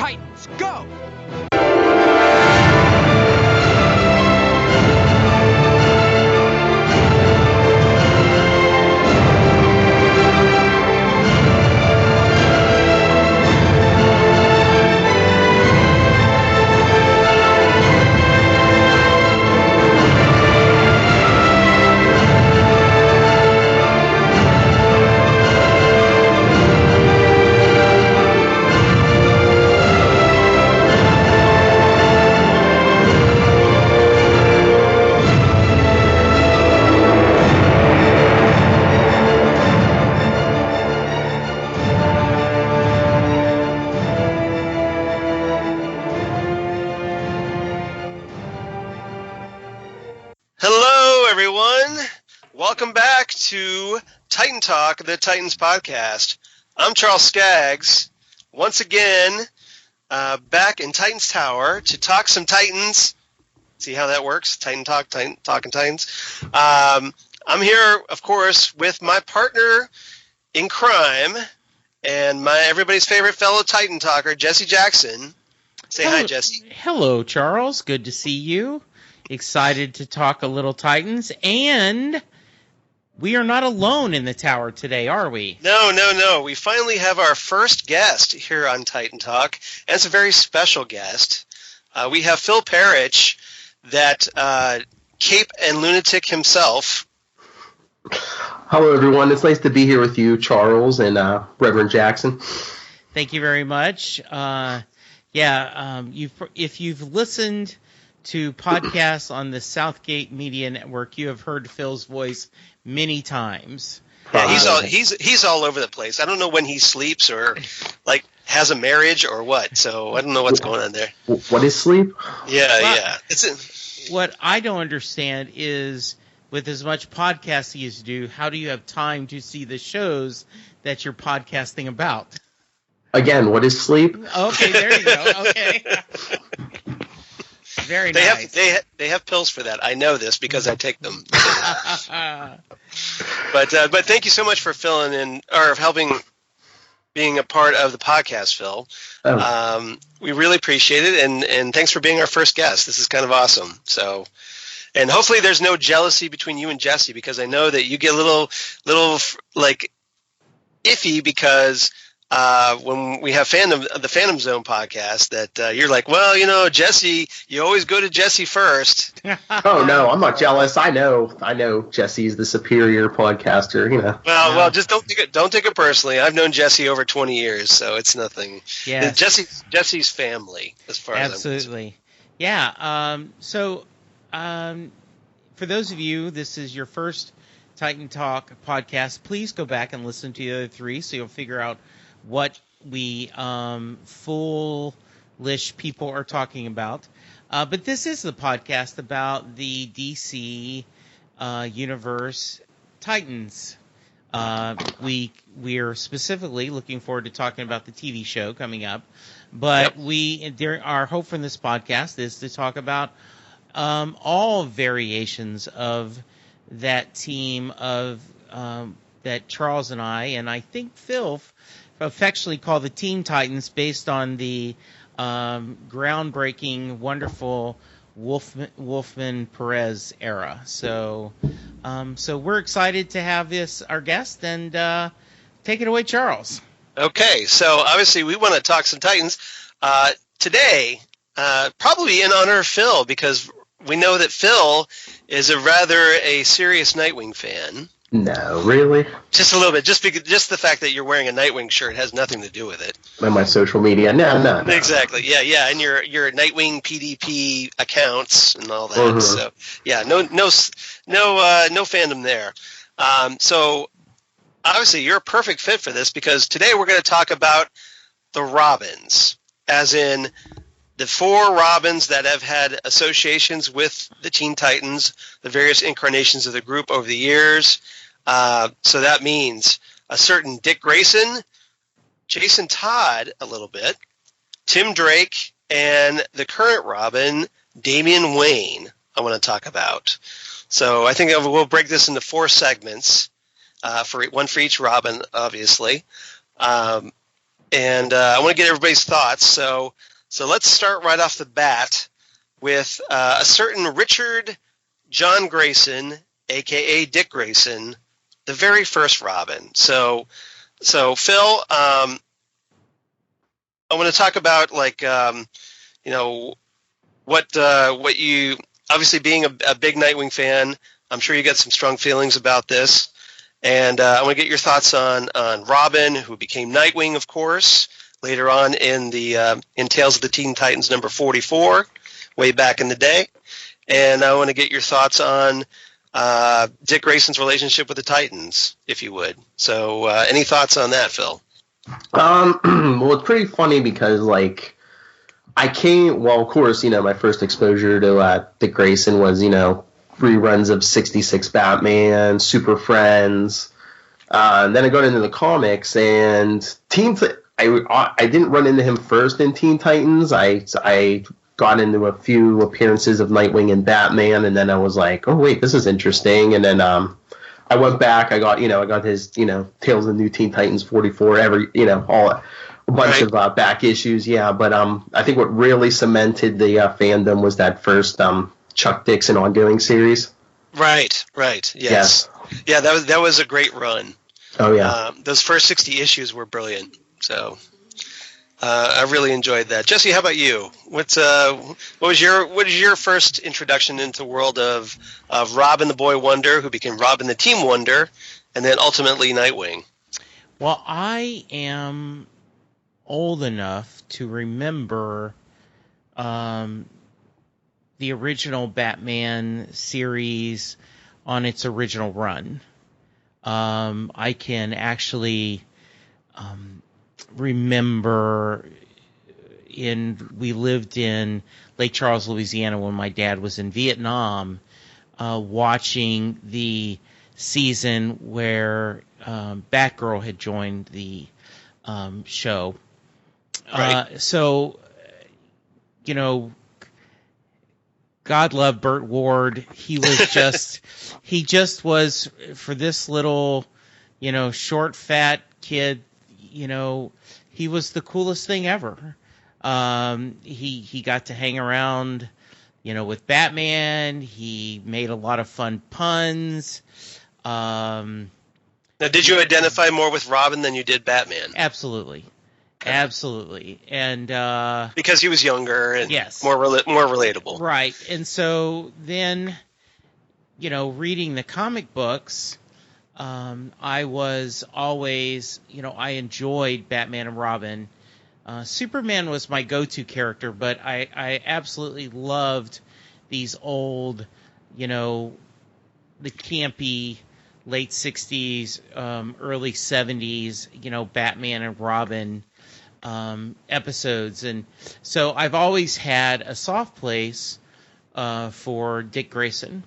Titans, go! Welcome back to Titan Talk, the Titans podcast. I'm Charles Skaggs, once again back in Titans Tower to talk some Titans. See how that works? Titan Talk, talking Titans. I'm here, of course, with my partner in crime and everybody's favorite fellow Titan talker, Jesse Jackson. Say hi, Jesse. Hello, Charles. Good to see you. Excited to talk a little Titans, and we are not alone in the tower today, are we? No. We finally have our first guest here on Titan Talk, and it's a very special guest. We have Phil Perich, that Cape and lunatic himself. Hello, everyone. It's nice to be here with you, Charles and Reverend Jackson. Thank you very much. If you've listened to podcasts on the Southgate Media Network, you have heard Phil's voice many times. Yeah, he's all over the place. I don't know when he sleeps or has a marriage or what. So I don't know what's going on there. What is sleep? Yeah. What I don't understand is, with as much podcasting as you do, how do you have time to see the shows that you're podcasting about? Again, what is sleep? Okay, there you go. Okay. Very nice. They have pills for that. I know this because I take them. But thank you so much for filling in or helping being a part of the podcast, Phil. We really appreciate it, and thanks for being our first guest. This is kind of awesome. So, and hopefully there's no jealousy between you and Jesse, because I know that you get a little iffy because when we have the Phantom Zone podcast, that you're like, well, Jesse, you always go to Jesse first. Oh no, I'm not jealous. I know Jesse's the superior podcaster. Well, just don't take it personally. I've known Jesse over 20 years, so it's nothing. Yeah, Jesse's family as far as absolutely. Yeah. For those of you, this is your first Titan Talk podcast. Please go back and listen to the other three, so you'll figure out what we foolish people are talking about. But this is the podcast about the DC universe Titans. We're specifically looking forward to talking about the TV show coming up. But our hope from this podcast is to talk about all variations of that team of that Charles and I think Phil affectionately call the Teen Titans, based on the groundbreaking, wonderful Wolfman Perez era. So we're excited to have our guest, and take it away, Charles. Okay, so obviously we want to talk some Titans today, probably in honor of Phil, because we know that Phil is a serious Nightwing fan. No, really? Just a little bit. Just the fact that you're wearing a Nightwing shirt has nothing to do with it. On my social media, no. Exactly. Yeah, and your Nightwing PDP accounts and all that. Mm-hmm. So yeah, no fandom there. So obviously you're a perfect fit for this, because today we're going to talk about the Robins, as in the four Robins that have had associations with the Teen Titans, the various incarnations of the group over the years. So that means a certain Dick Grayson, Jason Todd a little bit, Tim Drake, and the current Robin, Damian Wayne, I want to talk about. So I think we'll break this into 4 segments, one for each Robin, obviously. and I want to get everybody's thoughts. So let's start right off the bat with a certain Richard John Grayson, a.k.a. Dick Grayson, the very first Robin. So Phil, I want to talk about what you, obviously being a big Nightwing fan, I'm sure you got some strong feelings about this. And I want to get your thoughts on Robin, who became Nightwing, of course, later on in Tales of the Teen Titans number 44, way back in the day. And I want to get your thoughts on Dick Grayson's relationship with the Titans, if you would. So any thoughts on that, Phil? Well, it's pretty funny because, like, of course, my first exposure to Dick Grayson was, reruns of 66 Batman, Super Friends. And then I got into the comics, and I didn't run into him first in Teen Titans. I got into a few appearances of Nightwing and Batman, and then I was like, oh wait, this is interesting. And then I went back. I got his Tales of the New Teen Titans 44, a bunch of back issues. Yeah, but I think what really cemented the fandom was that first Chuck Dixon ongoing series. Right. Yes. Yeah, that was a great run. Oh yeah. Those first 60 issues were brilliant. So I really enjoyed that. Jesse, how about you? What was your first introduction into the world of Robin the Boy Wonder, who became Robin the Team Wonder, and then ultimately Nightwing? Well, I am old enough to remember the original Batman series on its original run. I can actually remember we lived in Lake Charles, Louisiana when my dad was in Vietnam, watching the season where Batgirl had joined the show. Right. So, God love Burt Ward. He was he just was, for this little, short, fat kid, he was the coolest thing ever. He got to hang around, with Batman. He made a lot of fun puns. Now, did you identify more with Robin than you did Batman? Absolutely. Absolutely. And because he was younger and yes, more relatable. Right. And so then, reading the comic books, I was always, I enjoyed Batman and Robin. Superman was my go-to character, but I absolutely loved these old, the campy late 60s, early 70s, Batman and Robin episodes. And so I've always had a soft place for Dick Grayson,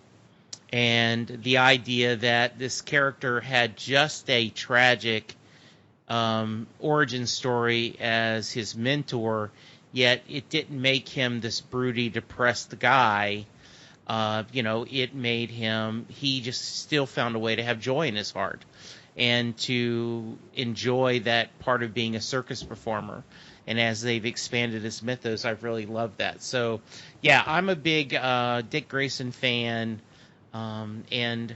and the idea that this character had just a tragic origin story as his mentor, yet it didn't make him this broody, depressed guy. It made him, he just still found a way to have joy in his heart and to enjoy that part of being a circus performer. And as they've expanded his mythos, I've really loved that. So, yeah, I'm a big Dick Grayson fan, and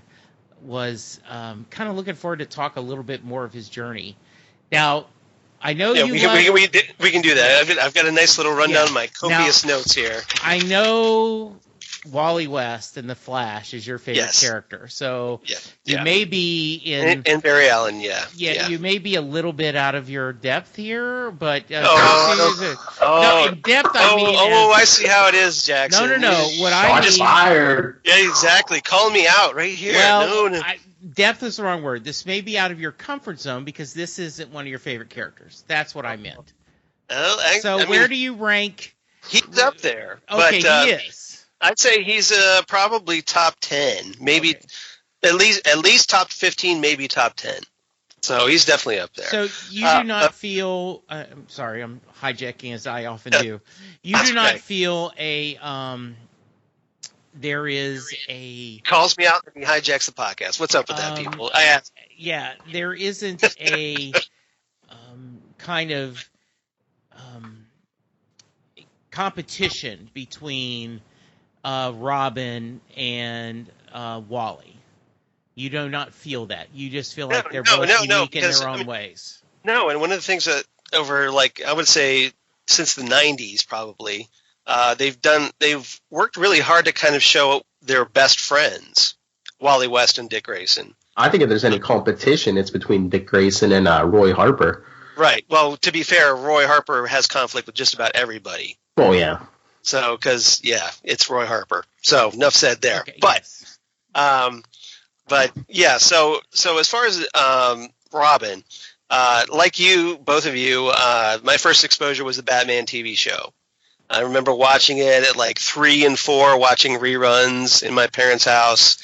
was kind of looking forward to talk a little bit more of his journey. Now, I know we can do that. I've got a nice little rundown of my copious notes here. I know Wally West and the Flash is your favorite character, so you may be in and Barry Allen, you may be a little bit out of your depth here, but in depth, I mean, I see how it is, Jackson. No. What I mean, fired. Yeah, exactly. Call me out right here. Well, depth is the wrong word. This may be out of your comfort zone because this isn't one of your favorite characters. That's what I meant. Where do you rank? He's up there. Okay, but, he is. I'd say he's probably top 10, maybe at least top 15, maybe top 10. So he's definitely up there. So you do not feel? I'm sorry, I'm hijacking as I often do. You do not feel there is a calls me out and he hijacks the podcast. What's up with that, people? I asked. Yeah, there isn't a kind of competition between Robin and Wally. You do not feel that. You just feel like they're both unique in their own ways. No, and one of the things that over, like, I would say since the 90s probably, they've worked really hard to kind of show their best friends, Wally West and Dick Grayson. I think if there's any competition, it's between Dick Grayson and Roy Harper. Right. Well, to be fair, Roy Harper has conflict with just about everybody. Oh, yeah. So, because, yeah, it's Roy Harper. So, enough said there. Okay, but, yes. But yeah, so as far as Robin, like you, both of you, my first exposure was the Batman TV show. I remember watching it at like 3 and 4, watching reruns in my parents' house.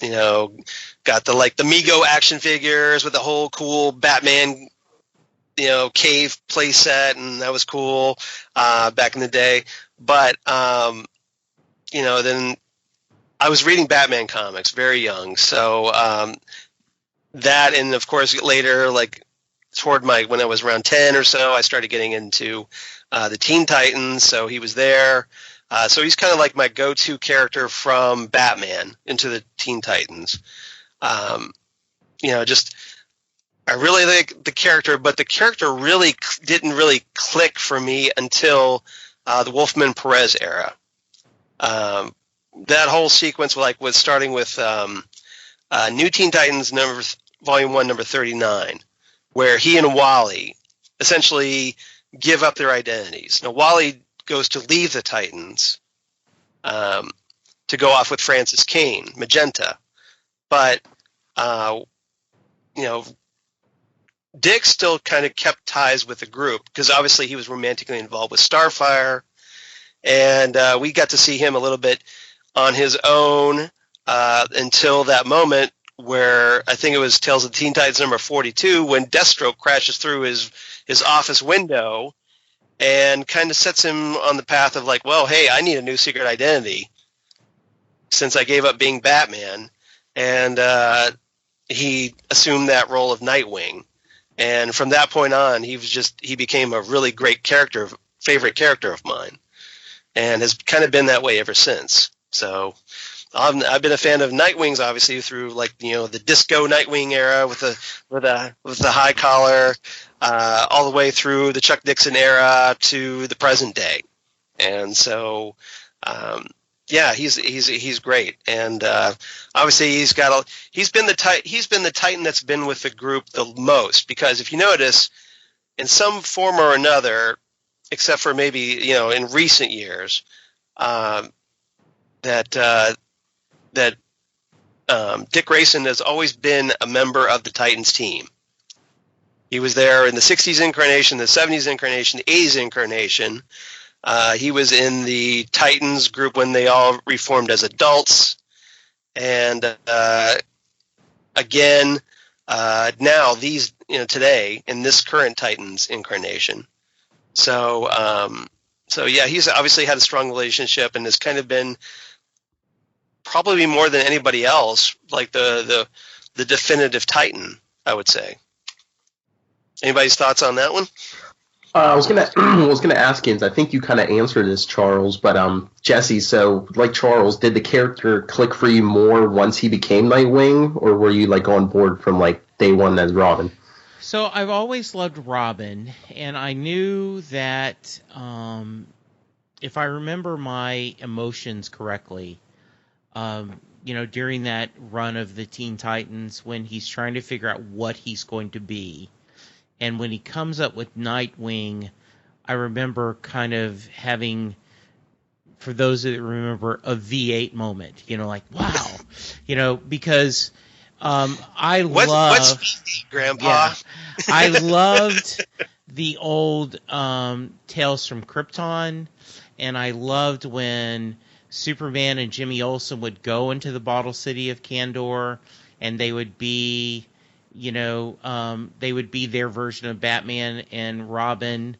You know, got the Mego action figures with the whole cool Batman, you know, cave play set, and that was cool back in the day. But you know, then I was reading Batman comics very young, so that, and of course later, like toward when I was around 10 or so, I started getting into the Teen Titans. So he was there. So he's kind of like my go-to character from Batman into the Teen Titans. You know, just I really like the character, but the character really didn't really click for me until the Wolfman Perez era. That whole sequence, like, was starting with New Teen Titans Volume 1, number 39, where he and Wally essentially give up their identities. Now, Wally goes to leave the Titans to go off with Francis Kane, Magenta. But, you know, Dick still kind of kept ties with the group because obviously he was romantically involved with Starfire. And we got to see him a little bit on his own until that moment where I think it was Tales of the Teen Titans number 42 when Deathstroke crashes through his office window and kind of sets him on the path of like, well, hey, I need a new secret identity since I gave up being Batman. And he assumed that role of Nightwing. And from that point on, he became a really great favorite character of mine, and has kind of been that way ever since. So I've been a fan of Nightwings, obviously, through, like, you know, the disco Nightwing era with the high collar, all the way through the Chuck Dixon era to the present day. And so, yeah, he's great. And obviously he's been the Titan that's been with the group the most, because if you notice, in some form or another, except for maybe, you know, in recent years, that Dick Grayson has always been a member of the Titans team. He was there in the 60s incarnation, the 70s incarnation, the 80s incarnation. He was in the Titans group when they all reformed as adults. And again, now these, you know, today in this current Titans incarnation. So yeah, he's obviously had a strong relationship and has kind of been probably more than anybody else, like the definitive Titan, I would say. Anybody's thoughts on that one? I was gonna ask you, and I think you kind of answered this, Charles, but Jesse, so like Charles, did the character click for you more once he became Nightwing, or were you like on board from like day one as Robin? So I've always loved Robin, and I knew that if I remember my emotions correctly, you know, during that run of the Teen Titans, when he's trying to figure out what he's going to be, and when he comes up with Nightwing, I remember kind of having, for those that remember, a V8 moment, you know, like, wow, you know, because what's V8, Grandpa? Yeah, I loved the old Tales from Krypton, and I loved when Superman and Jimmy Olsen would go into the Bottle City of Kandor, and they would be, you know, they would be their version of Batman and Robin,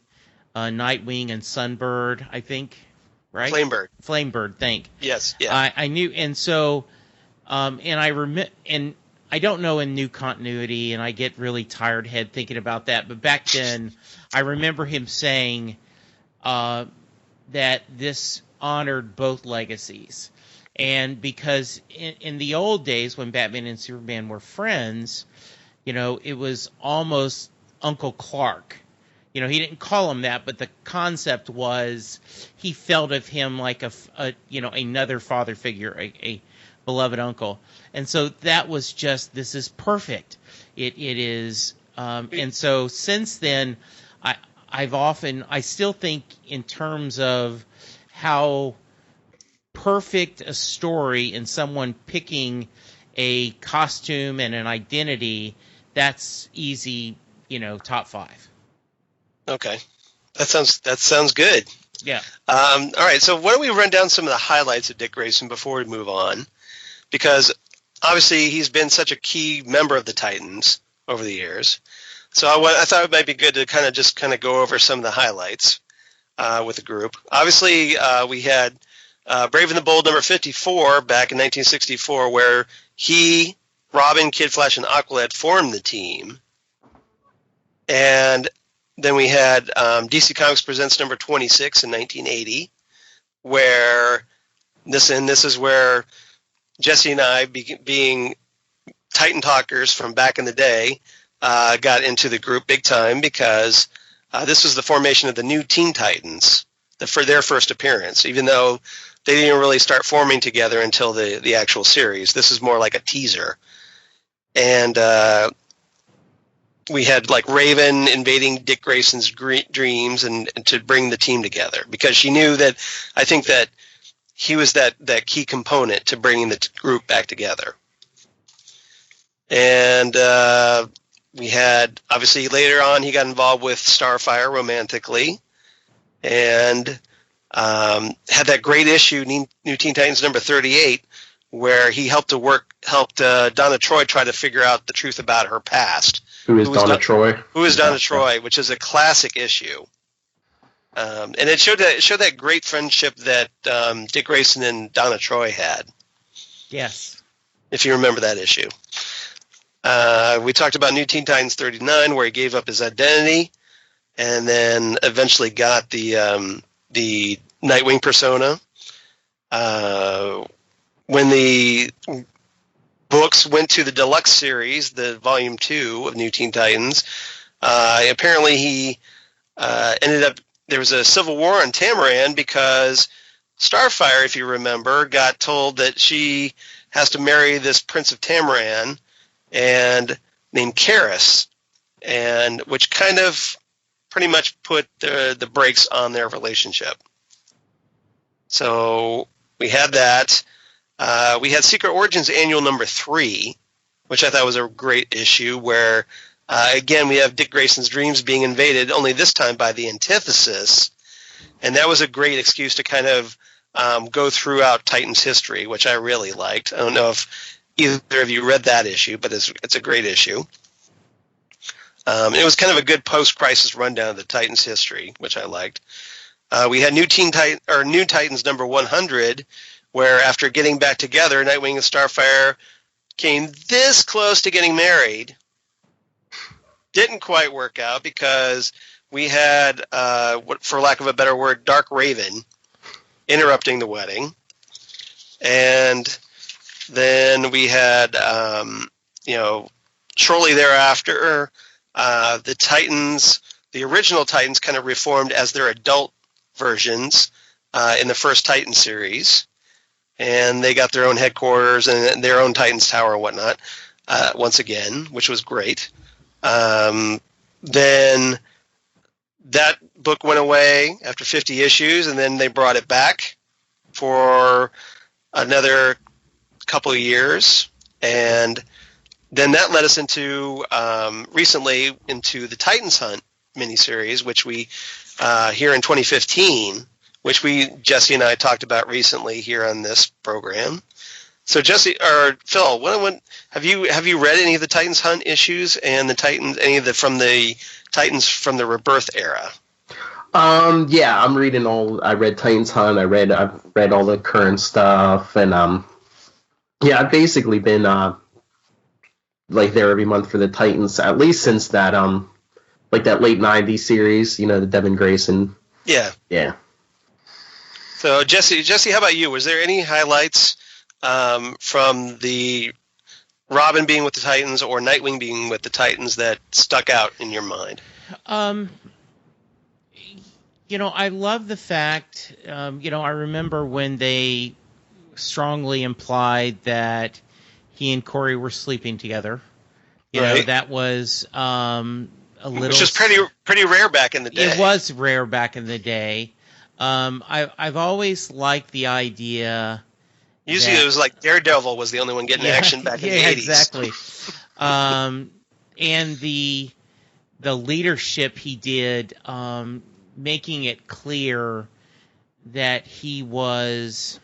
Nightwing and Sunbird, I think, right? Flamebird, think. Yes, yeah. I knew, and so, and I I don't know in new continuity, and I get really tired head thinking about that. But back then, I remember him saying that this honored both legacies. And because in the old days when Batman and Superman were friends, it was almost Uncle Clark. He didn't call him that, but the concept was he felt of him like another father figure, a beloved uncle. And so that was just, this is perfect. It is, and so since then, I still think in terms of how perfect a story and someone picking a costume and an identity, that's easy, top 5. Okay. That sounds good. Yeah. All right, so why don't we run down some of the highlights of Dick Grayson before we move on? Because obviously he's been such a key member of the Titans over the years. So I thought it might be good to kind of go over some of the highlights with the group. Obviously, we had Brave and the Bold number 54 back in 1964, where he, Robin, Kid Flash, and Aqualad formed the team. And then we had DC Comics Presents number 26 in 1980, where this is where Jesse and I, being Titan talkers from back in the day, got into the group big time because this was the formation of the new Teen Titans for their first appearance, even though they didn't really start forming together until the actual series. This is more like a teaser. And we had like Raven invading Dick Grayson's dreams and to bring the team together, because she knew that, I think that he was that key component to bringing the group back together. And we had, obviously, later on, he got involved with Starfire romantically, and had that great issue, New Teen Titans number 38, where he helped Donna Troy try to figure out the truth about her past. Who is Donna Troy? Who is Donna Troy, which is a classic issue. And it showed that great friendship that Dick Grayson and Donna Troy had. Yes. If you remember that issue. We talked about New Teen Titans 39, where he gave up his identity and then eventually got the Nightwing persona. When the books went to the deluxe series, the volume 2 of New Teen Titans, apparently he ended up, there was a civil war on Tamaran because Starfire, if you remember, got told that she has to marry this Prince of Tamaran and named Karis, and which kind of pretty much put the brakes on their relationship. So we had that. We had Secret Origins Annual number 3, which I thought was a great issue, where again we have Dick Grayson's dreams being invaded, only this time by the Antithesis, and that was a great excuse to kind of go throughout Titans history, which I really liked. I don't know if either of you read that issue, but it's a great issue. It was kind of a good post-crisis rundown of the Titans history, which I liked. We had New Titans number 100, where after getting back together, Nightwing and Starfire came this close to getting married. Didn't quite work out because we had, for lack of a better word, Dark Raven interrupting the wedding. And then we had, shortly thereafter, the Titans, the original Titans, kind of reformed as their adult versions in the first Titan series. And they got their own headquarters and their own Titans Tower and whatnot, once again, which was great. Then that book went away after 50 issues, and then they brought it back for another couple of years. And then that led us into, recently, into the Titans Hunt miniseries, which we, here in 2015, which Jesse and I talked about recently here on this program. So Jesse or Phil, have you read any of the Titans Hunt issues and the Titans, from the Titans from the Rebirth era? Yeah, I'm reading all. I read Titans Hunt. I've read all the current stuff, and yeah, I've basically been like there every month for the Titans, at least since that like that late '90s series, the Devin Grayson. Yeah. Yeah. So Jesse, how about you? Was there any highlights from the Robin being with the Titans or Nightwing being with the Titans that stuck out in your mind? I love the fact, I remember when they strongly implied that he and Corey were sleeping together. Right. That was a little... Which was pretty rare back in the day. It was rare back in the day. I've always liked the idea... Usually it was like Daredevil was the only one getting action back in the 80s. Exactly. And the leadership he did, making it clear that he was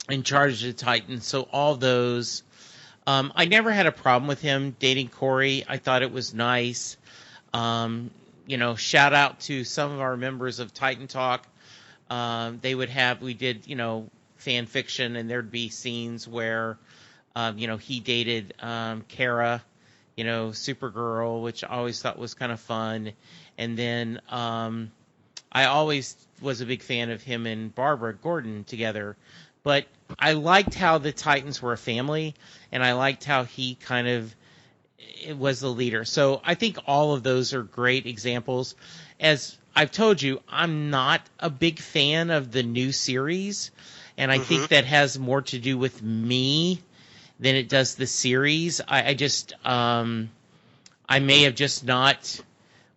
in charge of the Titans. So all those, I never had a problem with him dating Corey. I thought it was nice. Shout out to some of our members of Titan Talk. We did, fan fiction, and there'd be scenes where, he dated Kara, Supergirl, which I always thought was kind of fun. And then I always was a big fan of him and Barbara Gordon together. But I liked how the Titans were a family, and I liked how he kind of was the leader. So I think all of those are great examples. As I've told you, I'm not a big fan of the new series, and I think that has more to do with me than it does the series. I may have just not...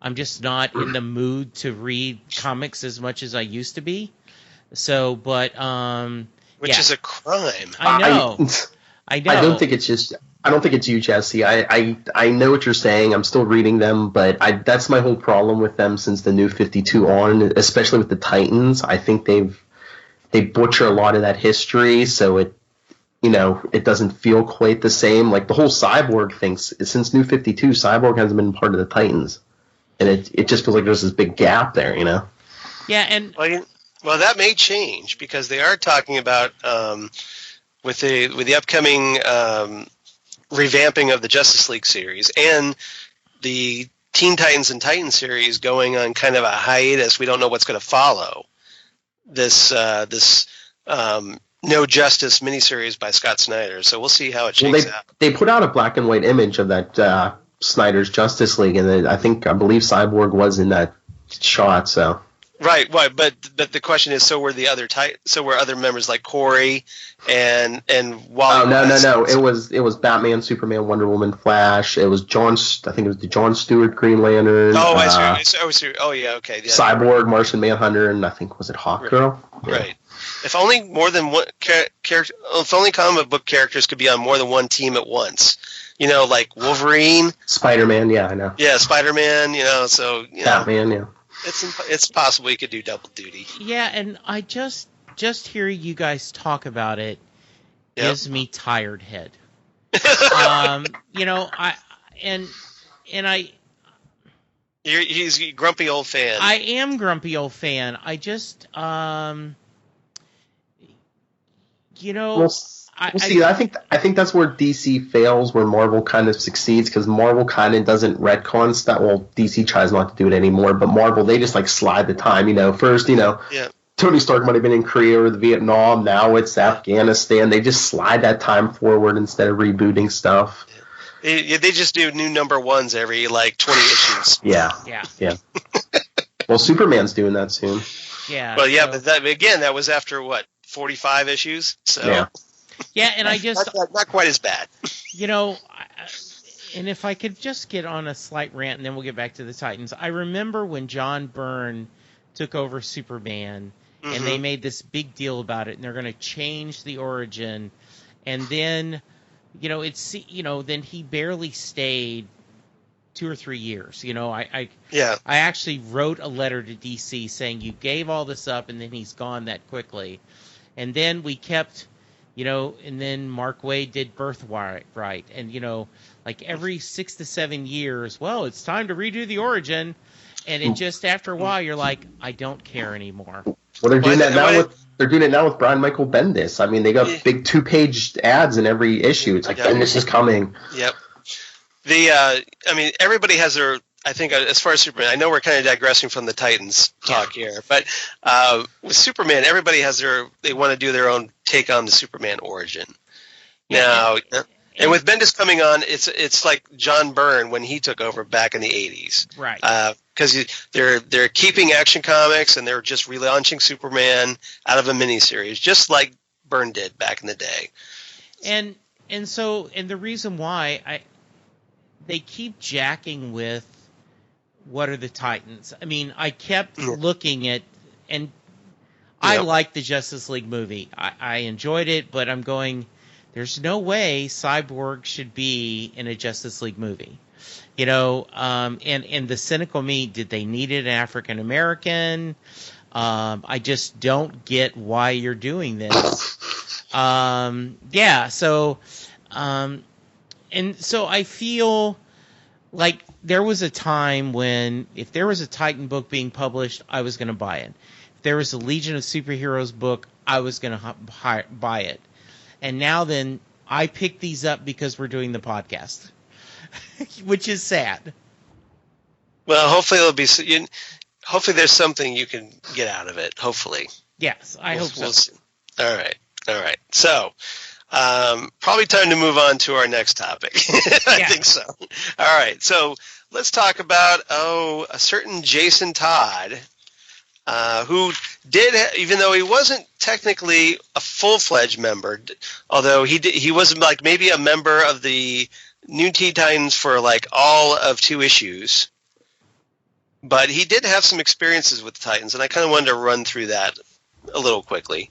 I'm just not in the mood to read comics as much as I used to be. So, but which is a crime. I know. I don't think it's you, Jesse. I know what you're saying. I'm still reading them, but that's my whole problem with them since the New 52 on, especially with the Titans. I think they butcher a lot of that history, so it doesn't feel quite the same. Like the whole Cyborg thing, since New 52, Cyborg hasn't been part of the Titans. And it just feels like there's this big gap there, Yeah, and well, that may change because they are talking about with the upcoming revamping of the Justice League series and the Teen Titans and Titans series going on kind of a hiatus. We don't know what's going to follow this No Justice miniseries by Scott Snyder. So we'll see how it shakes out. They put out a black and white image of that Snyder's Justice League, and I believe Cyborg was in that shot. So right, but the question is, so were other members like Corey and Wally. No. It was Batman, Superman, Wonder Woman, Flash. It was John. I think it was the John Stewart Green Lantern. Oh, I see. Oh, yeah, okay. Yeah. Cyborg, Martian Manhunter, and I think was it Hawkgirl? Right. Yeah. If only more than one character. If only comic book characters could be on more than one team at once. Like Wolverine, Spider-Man. Yeah, I know. Yeah, Spider-Man. So Batman. Yeah. It's possible he could do double duty. Yeah, and I just hearing you guys talk about it gives me tired head. He's a grumpy old fan. I am grumpy old fan. I just We'll see. I think that's where DC fails, where Marvel kind of succeeds, because Marvel kind of doesn't retcon stuff. Well, DC tries not to do it anymore, but Marvel, they just slide the time. First, Tony Stark might have been in Korea or the Vietnam. Now it's Afghanistan. They just slide that time forward instead of rebooting stuff. They just do new number ones every 20 issues. Yeah. Well, Superman's doing that soon. Yeah. Well, yeah, but that was after 45 issues. So. Yeah. Yeah, and I just... not quite as bad. And if I could just get on a slight rant, and then we'll get back to the Titans. I remember when John Byrne took over Superman, and they made this big deal about it, and they're going to change the origin. And then, then he barely stayed 2 or 3 years. I actually wrote a letter to DC saying you gave all this up, and then he's gone that quickly. And then we kept... and then Mark Waid did Birthright, and every 6 to 7 years, well, it's time to redo the origin, and it just after a while you're like, I don't care anymore. Well, they're doing that now Why, with Brian Michael Bendis. I mean, they got yeah, big 2-page ads in every issue. It's like Bendis is coming. Yep. I mean, everybody has their. I think as far as Superman, I know we're kind of digressing from the Titans talk here, but with Superman, everybody has they want to do their own take on the Superman origin. Now, and with Bendis coming on, it's like John Byrne when he took over back in the 80s. Right. Because they're keeping Action Comics and they're just relaunching Superman out of a miniseries, just like Byrne did back in the day. And the reason why they keep jacking with what are the Titans. I mean, I kept looking at, and I liked the Justice League movie. I enjoyed it, but I'm going, there's no way Cyborg should be in a Justice League movie. You know, and the cynical me, did they need an African American? I just don't get why you're doing this. And so I feel like there was a time when if there was a Titan book being published, I was going to buy it. If there was a Legion of Superheroes book, I was going to buy it. And now then, I picked these up because we're doing the podcast, which is sad. Well, hopefully hopefully there's something you can get out of it. Hopefully. Yes, I hope so. We'll see. All right. So, probably time to move on to our next topic. I think so. All right. So let's talk about a certain Jason Todd, who did, even though he wasn't technically a full-fledged member, although he was like maybe a member of the New Teen Titans for like all of 2 issues. But he did have some experiences with the Titans, and I kind of wanted to run through that a little quickly.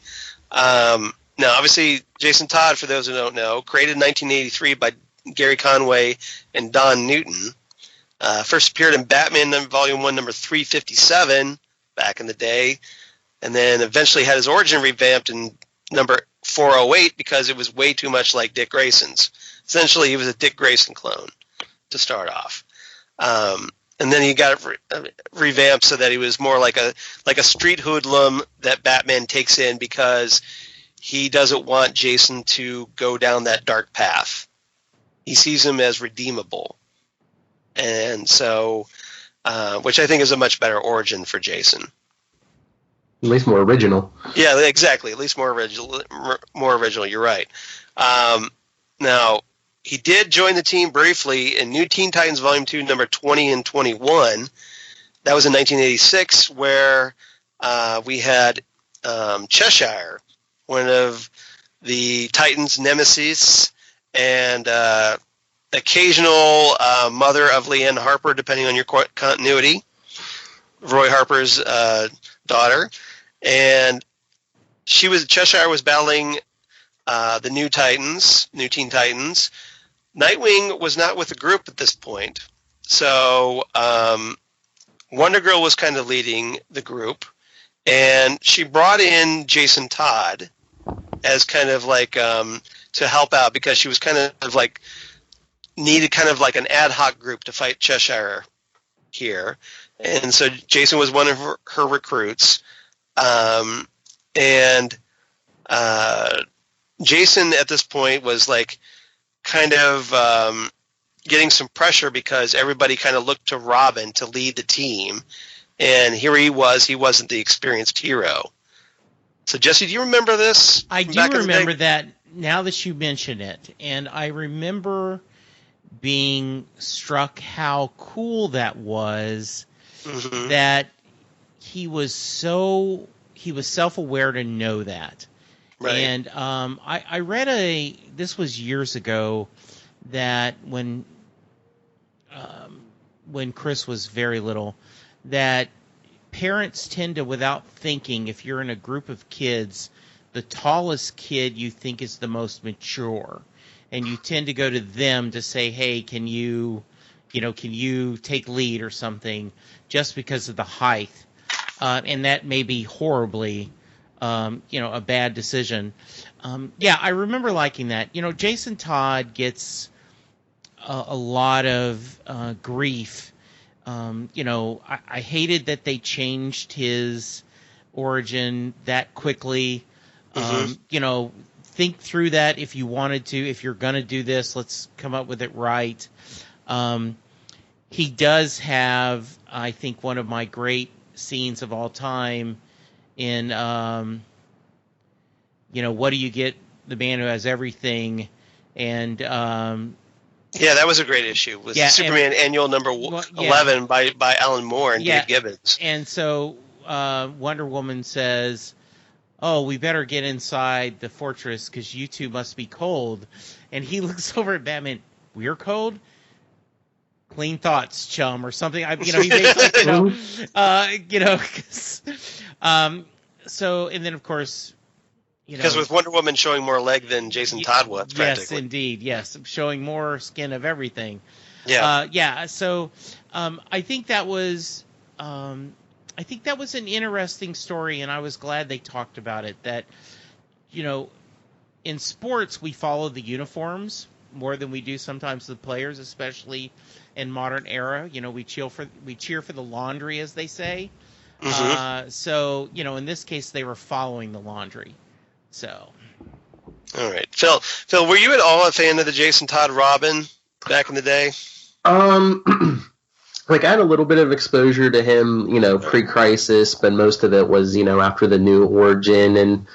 Now, obviously, Jason Todd, for those who don't know, created in 1983 by Gary Conway and Don Newton. First appeared in Batman Volume 1, number 357 back in the day, and then eventually had his origin revamped in number 408 because it was way too much like Dick Grayson's. Essentially, he was a Dick Grayson clone to start off. And then he got it revamped so that he was more like a street hoodlum that Batman takes in because he doesn't want Jason to go down that dark path. He sees him as redeemable. And so, which I think is a much better origin for Jason. At least more original. Yeah, exactly. At least more original. More original. You're right. Now, he did join the team briefly in New Teen Titans Volume 2, number 20 and 21. That was in 1986, where we had Cheshire, one of the Titans' nemesis, and occasional mother of Leanne Harper, depending on your continuity, Roy Harper's daughter. And Cheshire was battling the New Teen Titans. Nightwing was not with the group at this point. So Wonder Girl was kind of leading the group, and she brought in Jason Todd as kind of like to help out because she was kind of like needed kind of like an ad hoc group to fight Cheshire here. And so Jason was one of her recruits. Jason at this point was like kind of getting some pressure because everybody kind of looked to Robin to lead the team. And here he wasn't the experienced hero. So, Jesse, do you remember this? I do remember that now that you mention it. And I remember being struck how cool that was, that he was self-aware to know that. Right. And I read this was years ago, that when Chris was very little, that parents tend to, without thinking, if you're in a group of kids, the tallest kid you think is the most mature, and you tend to go to them to say, hey, can you take lead or something, just because of the height, and that may be horribly a bad decision. I remember liking that. Jason Todd gets a lot of grief. I hated that they changed his origin that quickly. Think through that if you wanted to. If you're going to do this, let's come up with it right. He does have, I think, one of my great scenes of all time in, what do you get the man who has everything? And that was a great issue. It was Superman Annual number 11 by Alan Moore and Dave Gibbons. And so Wonder Woman says, "Oh, we better get inside the fortress because you two must be cold." And he looks over at Batman. "We're cold? Clean thoughts, chum," or something. He makes So, and then of course, because with Wonder Woman showing more leg than Jason Todd was, practically. Yes, indeed, yes, showing more skin of everything. Yeah, So, I think that was. I think that was an interesting story, and I was glad they talked about it. That, in sports, we follow the uniforms more than we do sometimes the players, especially in modern era. We cheer for the laundry, as they say. So, in this case, they were following the laundry. So. All right. Phil, were you at all a fan of the Jason Todd Robin back in the day? I had a little bit of exposure to him, pre-crisis, but most of it was, after the new origin. And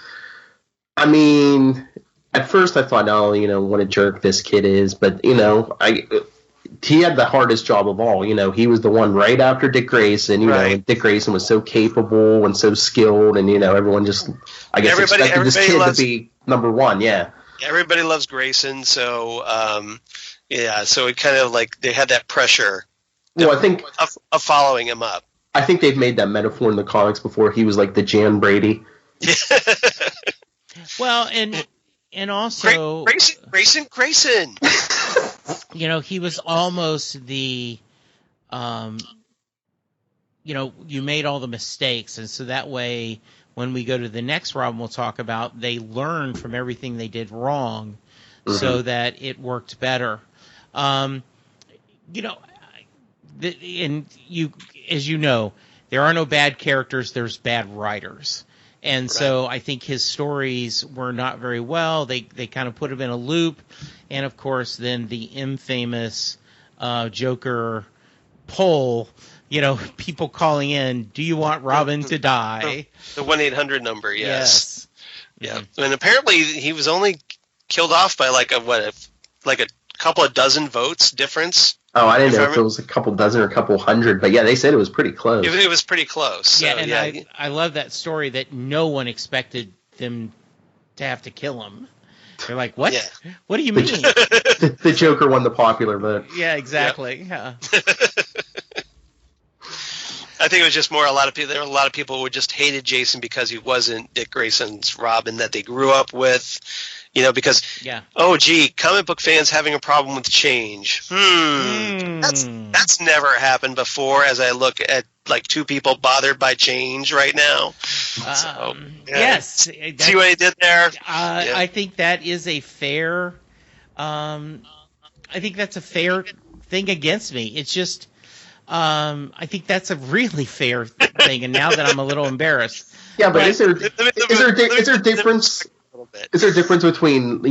I mean, at first I thought, what a jerk this kid is. But, he had the hardest job of all. He was the one right after Dick Grayson. And Dick Grayson was so capable and so skilled. And, everyone just, expected this kid to be number one. Yeah. Everybody loves Grayson. So, so it kind of they had that pressure. Well, I think of following him up. I think they've made that metaphor in the comics before. He was like the Jan Brady. Well, and also Grayson. He was almost the, you made all the mistakes, and so that way, when we go to the next Robin, we'll talk about they learned from everything they did wrong, so that it worked better. And as you know, there are no bad characters, there's bad writers. And so I think his stories were not very well. They kind of put him in a loop. And, of course, then the infamous Joker poll, people calling in, do you want Robin to die? The 1-800 number, yes. Yeah. And apparently he was only killed off by a couple of dozen votes difference. Oh, I didn't know if it was a couple dozen or a couple hundred, but they said it was pretty close. It was pretty close. So, I love that story that no one expected them to have to kill him. They're like, what? Yeah. What do you mean? The Joker won the popular vote. Yeah, exactly. Yeah. I think it was just more there were a lot of people who just hated Jason because he wasn't Dick Grayson's Robin that they grew up with. Because, comic book fans having a problem with change. That's never happened before as I look at, two people bothered by change right now. Yes. See what he did there? I think that is a fair I think that's a fair thing against me. It's just I think that's a really fair thing, and now that I'm a little embarrassed. Yeah, but is there a difference? Is there a difference between,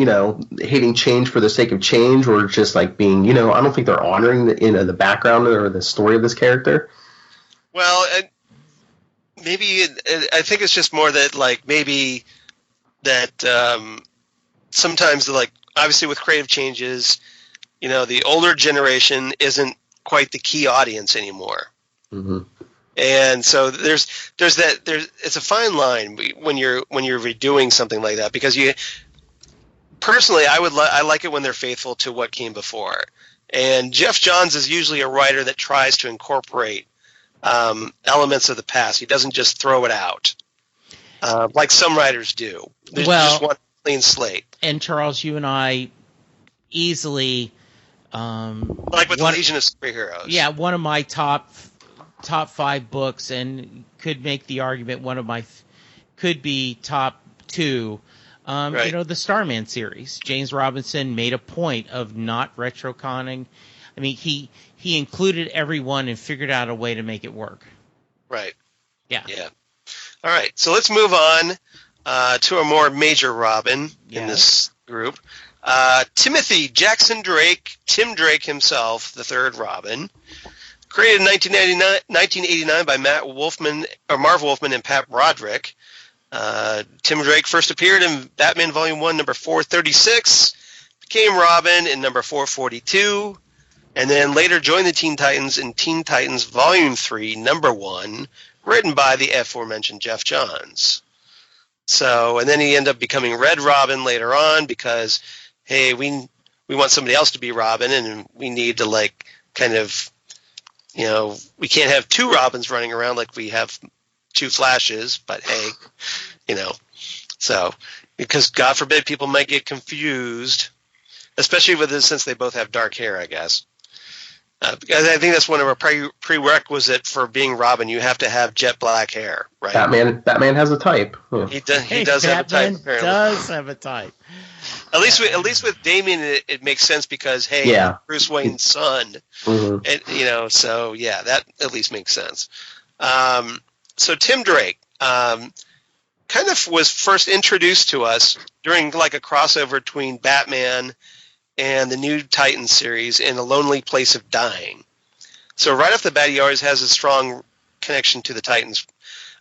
hating change for the sake of change or just being, I don't think they're honoring the background or the story of this character? Well, maybe I think it's just more that maybe that sometimes obviously with creative changes, the older generation isn't quite the key audience anymore. Mm-hmm. And so it's a fine line when you're redoing something like that, because personally I like it when they're faithful to what came before. And Jeff Johns is usually a writer that tries to incorporate elements of the past. He doesn't just throw it out like some writers do. There's just one clean slate. And Charles, you and I easily with the Legion of Superheroes. Yeah, one of my top 5 books, and could make the argument one of my could be top 2. The Starman series. James Robinson made a point of not retroconning. I mean, he included everyone and figured out a way to make it work. Right. Yeah. Yeah. All right, so let's move on to a more major Robin in this group. Timothy Jackson Drake, Tim Drake himself, the third Robin. Created in 1989 by Marv Wolfman and Pat Broderick. Tim Drake first appeared in Batman Volume 1, number 436, became Robin in number 442, and then later joined the Teen Titans in Teen Titans Volume 3, number 1, written by the aforementioned Jeff Johns. So, and then he ended up becoming Red Robin later on because, hey, we want somebody else to be Robin, and we need to, like, kind of, you know, we can't have two Robins running around like we have two Flashes, but hey, you know, so, because God forbid people might get confused, especially with this, since they both have dark hair, I guess. Because I think that's one of our prerequisite for being Robin. You have to have jet black hair, right? Batman has a type. Yeah. He does have a type. Apparently. Does have a type. At least with Damien, it makes sense because Bruce Wayne's son, and, you know. So yeah, that at least makes sense. So Tim Drake kind of was first introduced to us during like a crossover between Batman and the new Titans series in A Lonely Place of Dying. So right off the bat, he always has a strong connection to the Titans.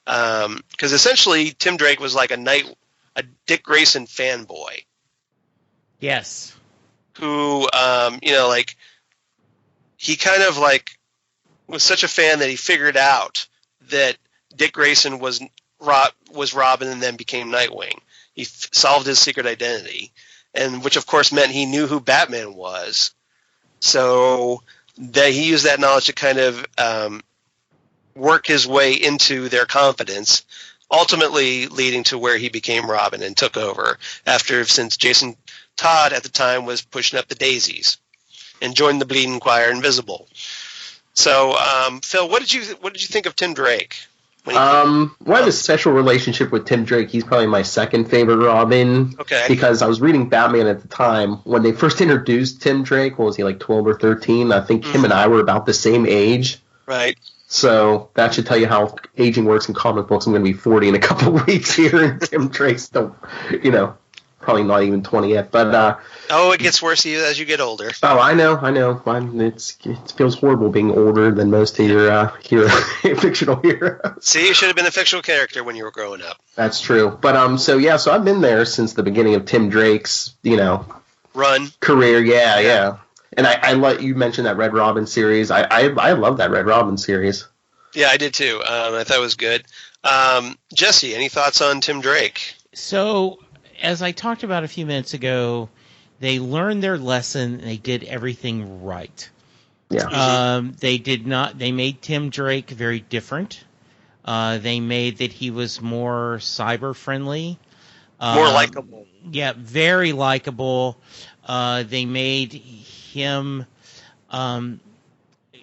Because essentially, Tim Drake was like a Dick Grayson fanboy. Yes. Who, you know, like, he kind of like was such a fan that he figured out that Dick Grayson was Robin and then became Nightwing. He solved his secret identity. And which, of course, meant he knew who Batman was. So that he used that knowledge to kind of work his way into their confidence, ultimately leading to where he became Robin and took over since Jason Todd at the time was pushing up the daisies and joined the Bleeding Choir Invisible. So, Phil, what did you think of Tim Drake? I have a special relationship with Tim Drake. He's probably my second favorite Robin. Okay. Because I was reading Batman at the time. When they first introduced Tim Drake, what was he, like 12 or 13? I think him and I were about the same age. Right. So that should tell you how aging works in comic books. I'm going to be 40 in a couple of weeks here, and Tim Drake's still, you know, probably not even 20 yet. But it gets worse as you get older. Oh, I know. It feels horrible being older than most of your fictional heroes. See, you should have been a fictional character when you were growing up. That's true. But so I've been there since the beginning of Tim Drake's, you know, career. Yeah. And I let you mention that Red Robin series. I love that Red Robin series. Yeah, I did too. I thought it was good. Jesse, any thoughts on Tim Drake? So, as I talked about a few minutes ago, they learned their lesson and they did everything right. Yeah. They made Tim Drake very different. They made that he was more cyber friendly. More likable. Yeah, very likable. They made him,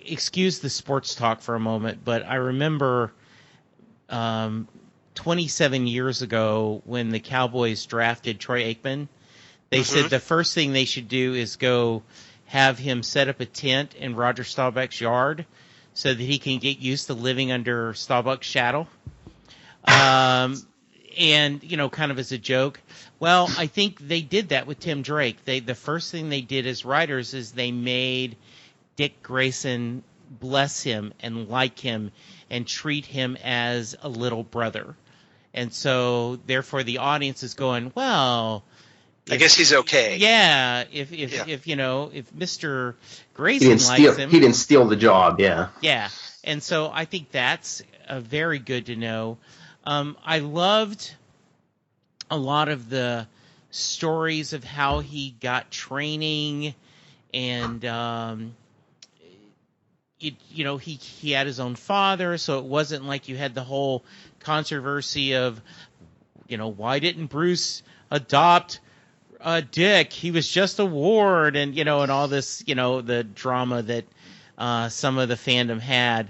excuse the sports talk for a moment, but I remember 27 years ago when the Cowboys drafted Troy Aikman, they said the first thing they should do is go have him set up a tent in Roger Staubach's yard so that he can get used to living under Staubach's shadow. And, you know, kind of as a joke. Well, I think they did that with Tim Drake. The first thing they did as writers is they made Dick Grayson bless him and like him and treat him as a little brother. And so, therefore, the audience is going, well, I guess he's okay. Yeah, if you know, if Mr. Grayson likes him, he didn't steal the job. Yeah. Yeah, and so I think that's very good to know. I loved a lot of the stories of how he got training, and he had his own father, so it wasn't like you had the whole controversy of, you know, why didn't Bruce adopt Dick? He was just a ward, and and all this, the drama that some of the fandom had.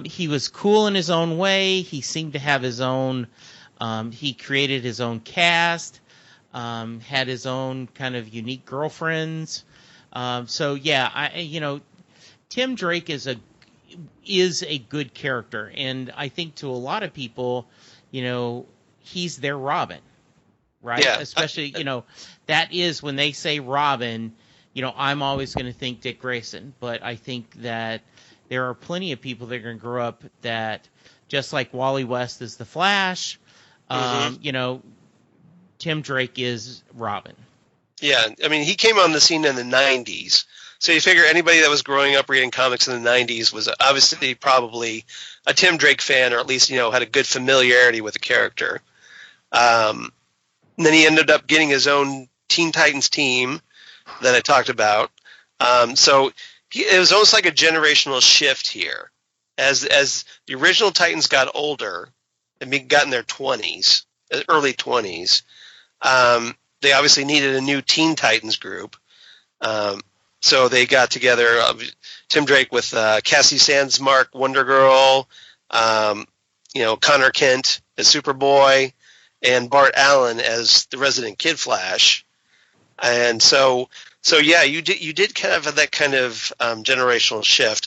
He was cool in his own way. He seemed to have his own. He created his own cast. Had his own kind of unique girlfriends. So yeah, Tim Drake is is a good character, and I think to a lot of people, he's their Robin, right? Yeah. Especially, that is when they say Robin, I'm always going to think Dick Grayson, but I think that there are plenty of people that are going to grow up that, just like Wally West is the Flash, Tim Drake is Robin. Yeah, I mean, he came on the scene in the 90s. So you figure anybody that was growing up reading comics in the 90s was obviously probably a Tim Drake fan, or at least, had a good familiarity with the character. And then he ended up getting his own Teen Titans team that I talked about. So it was almost like a generational shift here. As the original Titans got older and got in their 20s, early 20s, they obviously needed a new Teen Titans group. So they got together, Tim Drake with Cassie Sandsmark, Wonder Girl, Connor Kent as Superboy, and Bart Allen as the resident Kid Flash. And so yeah, you did kind of have that kind of generational shift.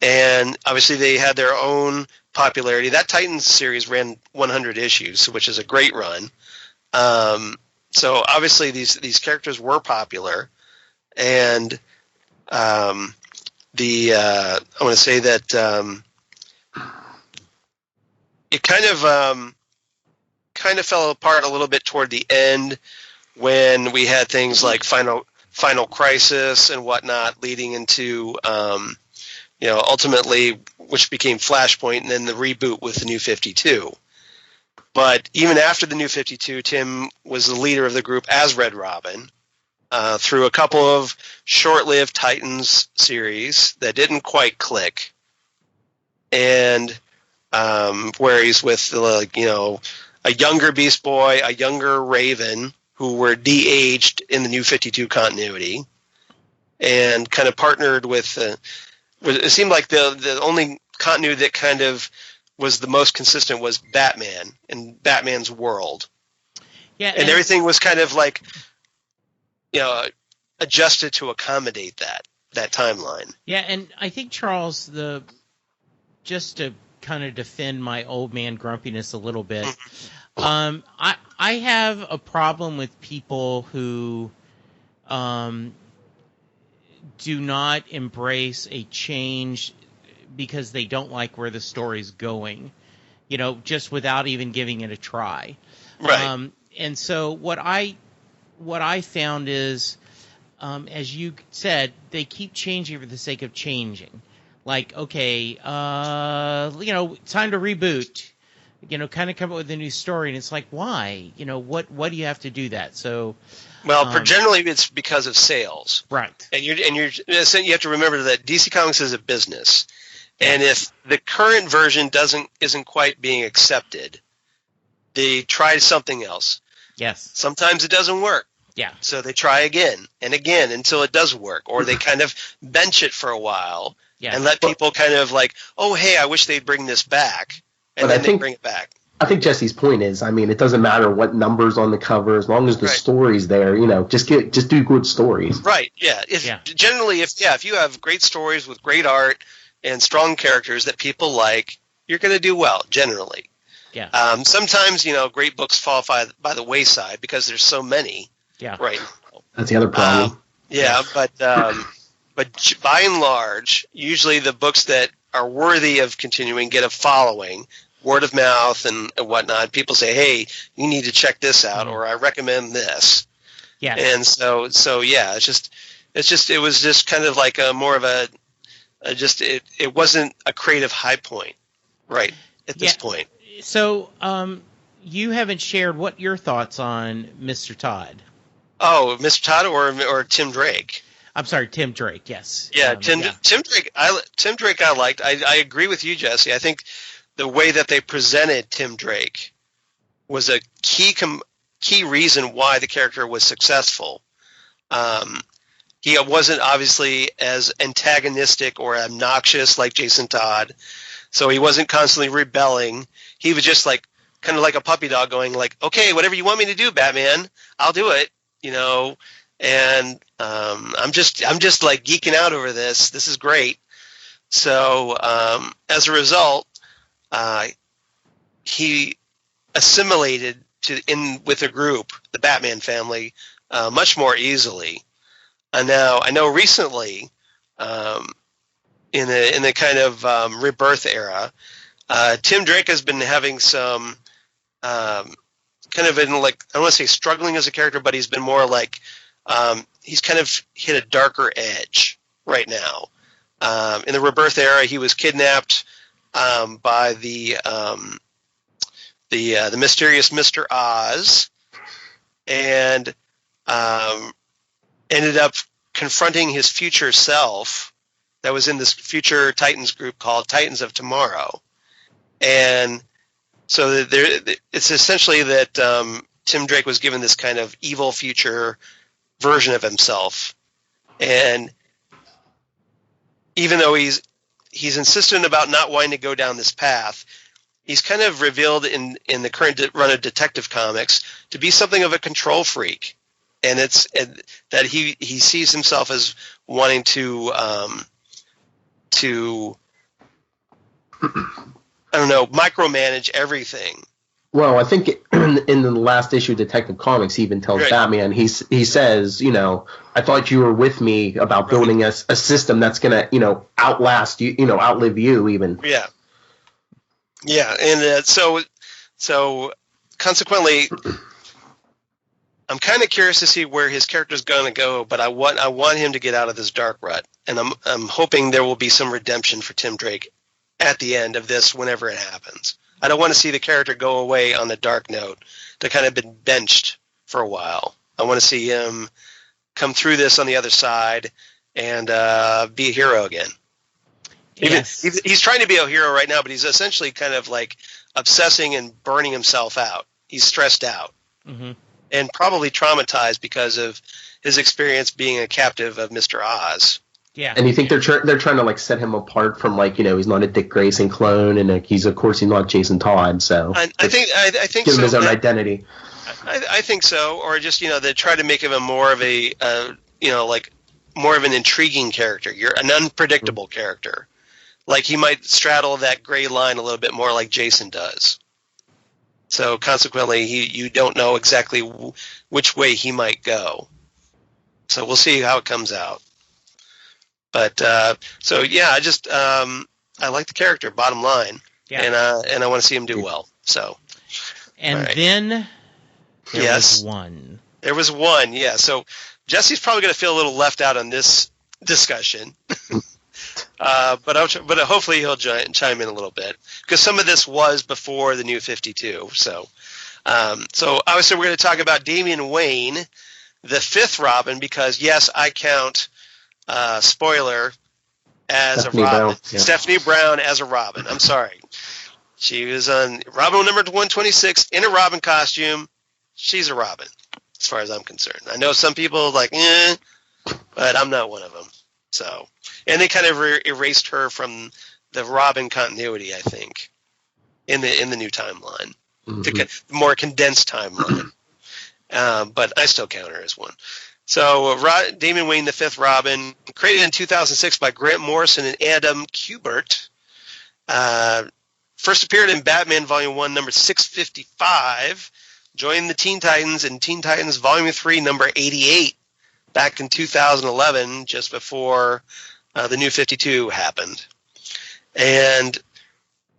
And obviously they had their own popularity. That Titans series ran 100 issues, which is a great run. So obviously these characters were popular. And I want to say that it kind of fell apart a little bit toward the end when we had things like Final Crisis and whatnot, leading into ultimately, which became Flashpoint, and then the reboot with the New 52. But even after the New 52, Tim was the leader of the group as Red Robin. Through a couple of short-lived Titans series that didn't quite click, and where he's with a younger Beast Boy, a younger Raven, who were de-aged in the New 52 continuity, and kind of partnered with. It seemed like the only continuity that kind of was the most consistent was Batman and Batman's world. Yeah, and everything was kind of like, adjusted to accommodate that timeline. Yeah, and I think, Charles, just to kind of defend my old man grumpiness a little bit, I have a problem with people who do not embrace a change because they don't like where the story's going, just without even giving it a try. Right. And so what I found is, as you said, they keep changing for the sake of changing. Like, okay, time to reboot. Kind of come up with a new story, and it's like, why? What do you have to do that? So, well, generally it's because of sales, right? And you have to remember that DC Comics is a business, and if the current version isn't quite being accepted, they try something else. Yes. Sometimes it doesn't work. Yeah. So they try again and again until it does work, or they kind of bench it for a while and let people kind of like, oh, hey, I wish they'd bring this back, and then they bring it back. I think Jesse's point is, I mean, it doesn't matter what numbers on the cover as long as the story's there. Just do good stories. Right. Yeah. Generally, if you have great stories with great art and strong characters that people like, you're going to do well generally. Yeah. Sometimes, great books fall by the wayside because there's so many. Yeah. Right. That's the other problem. But by and large, usually the books that are worthy of continuing get a following, word of mouth and whatnot. People say, "Hey, you need to check this out," or "I recommend this." Yeah. And so yeah, it was just kind of like more of it wasn't a creative high point, right? At this point. So, you haven't shared what your thoughts on Mr. Todd. Oh, Mr. Todd or Tim Drake? I'm sorry, Tim Drake. Yes. Yeah, Tim Drake. Tim Drake. I liked. I agree with you, Jesse. I think the way that they presented Tim Drake was a key reason why the character was successful. He wasn't obviously as antagonistic or obnoxious like Jason Todd, so he wasn't constantly rebelling. He was just like kind of like a puppy dog going like, okay, whatever you want me to do, Batman, I'll do it, and I'm just like geeking out over this. This is great. So as a result, he assimilated with a group, the Batman family, much more easily. And now I know recently, in the kind of rebirth era, Tim Drake has been having some kind of in like, I don't want to say struggling as a character, but he's been more like he's kind of hit a darker edge right now. In the rebirth era, he was kidnapped by the mysterious Mr. Oz, and ended up confronting his future self that was in this future Titans group called Titans of Tomorrow. And so it's essentially that Tim Drake was given this kind of evil future version of himself. And even though he's insistent about not wanting to go down this path, he's kind of revealed in the current run of Detective Comics to be something of a control freak. And that he sees himself as wanting to I don't know, micromanage everything. Well, I think in the last issue of Detective Comics, he even tells Batman, he says, I thought you were with me about building a system that's going to, outlast you, outlive you even. Yeah. Yeah. And so consequently, I'm kind of curious to see where his character's going to go, but I want him to get out of this dark rut. And I'm hoping there will be some redemption for Tim Drake at the end of this whenever it happens. I don't want to see the character go away on a dark note to kind of been benched for a while. I want to see him come through this on the other side and be a hero again. Yes. He's trying to be a hero right now, but he's essentially kind of like obsessing and burning himself out. He's stressed out. Mm-hmm. And probably traumatized because of his experience being a captive of Mr. Oz. Yeah. And you think they're trying to like set him apart from like he's not a Dick Grayson clone, and he's not Jason Todd. So I think give him so, his own identity. I think so, or just they try to make him more of a like more of an intriguing character. You're an unpredictable character. Like he might straddle that gray line a little bit more like Jason does. So consequently, you don't know exactly which way he might go. So we'll see how it comes out. But so yeah, I like the character. Bottom line, yeah. And I want to see him do well. So and then there was one. There was one, yeah. So Jesse's probably going to feel a little left out on this discussion. But hopefully he'll chime in a little bit because some of this was before the New 52. So obviously we're going to talk about Damian Wayne, the fifth Robin, because yes, I count spoiler as Stephanie a Robin. Brown, yeah. Stephanie Brown as a Robin. I'm sorry, she was on Robin number 126 in a Robin costume. She's a Robin, as far as I'm concerned. I know some people like, but I'm not one of them. So. And they kind of erased her from the Robin continuity, I think, in the new timeline, the more condensed timeline. But I still count her as one. So Damian Wayne, the fifth Robin, created in 2006 by Grant Morrison and Adam Kubert. First appeared in Batman Volume 1, number 655. Joined the Teen Titans in Teen Titans Volume 3, number 88, back in 2011, just before the New 52 happened. And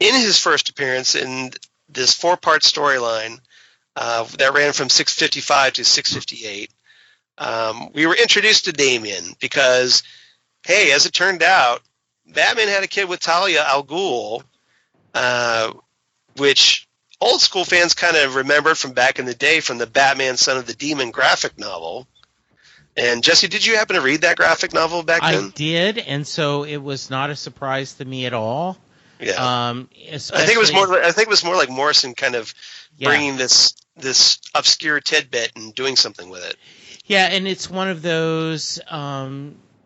in his first appearance in this four-part storyline that ran from 655 to 658, we were introduced to Damian because, hey, as it turned out, Batman had a kid with Talia al Ghul, which old school fans kind of remembered from back in the day from the Batman Son of the Demon graphic novel. And Jesse, did you happen to read that graphic novel back then? I did, and so it was not a surprise to me at all. Yeah, I think it was more like Morrison kind of bringing this obscure tidbit and doing something with it. Yeah, and it's one of those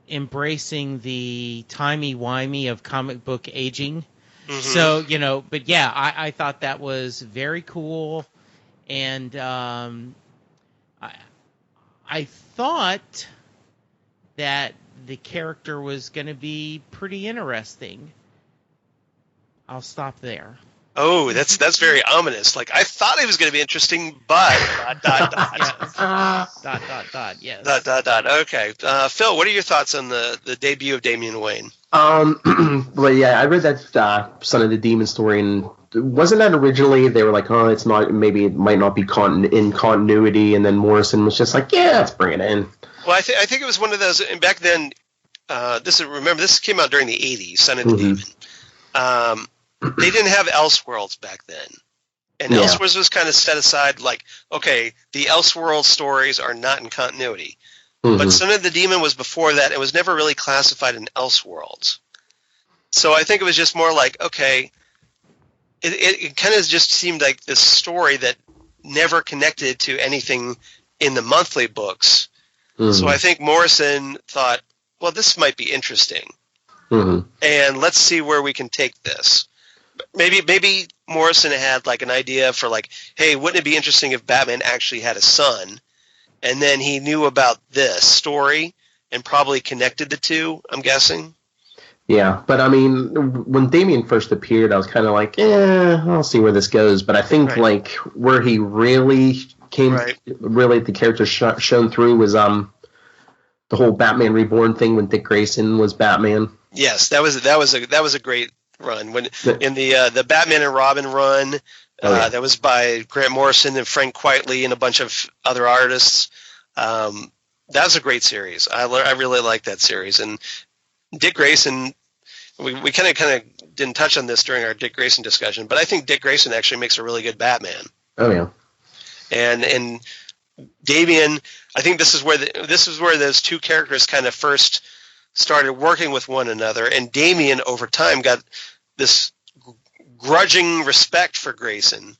embracing the timey-wimey of comic book aging. Mm-hmm. So but yeah, I thought that was very cool, and I thought that the character was going to be pretty interesting. I'll stop there. Oh, that's very ominous. Like, I thought it was going to be interesting, but ... Yes. Yes. Okay. Phil, what are your thoughts on the debut of Damian Wayne? Well, yeah, I read that Son of the Demon story, and wasn't that originally they were like, oh, it's not, maybe it might not be in continuity, and then Morrison was just like, yeah, let's bring it in. Well, I think it was one of those, and back then, this came out during the 80s, Son of the Demon. They didn't have Elseworlds back then. And Elseworlds was kind of set aside like, okay, the Elseworlds stories are not in continuity. But Son of the Demon was before that. It was never really classified in Elseworlds. So I think it was just more like, okay, it kind of just seemed like this story that never connected to anything in the monthly books. So I think Morrison thought, well, this might be interesting. And let's see where we can take this. Maybe Morrison had like an idea for like, hey, wouldn't it be interesting if Batman actually had a son? And then he knew about this story and probably connected the two, I'm guessing. Yeah, but I mean, when Damian first appeared, I was kind of like, I'll see where this goes. But I think like where he really came, really the character shown through was the whole Batman Reborn thing when Dick Grayson was Batman. Yes, that was a great run when in the Batman and Robin run. That was by Grant Morrison and Frank Quitely and a bunch of other artists. That was a great series. I really liked that series. And Dick Grayson, we kind of didn't touch on this during our Dick Grayson discussion, but I think Dick Grayson actually makes a really good Batman. Oh yeah. And Damian, I think this is where those two characters kind of first started working with one another, and Damian over time got this grudging respect for Grayson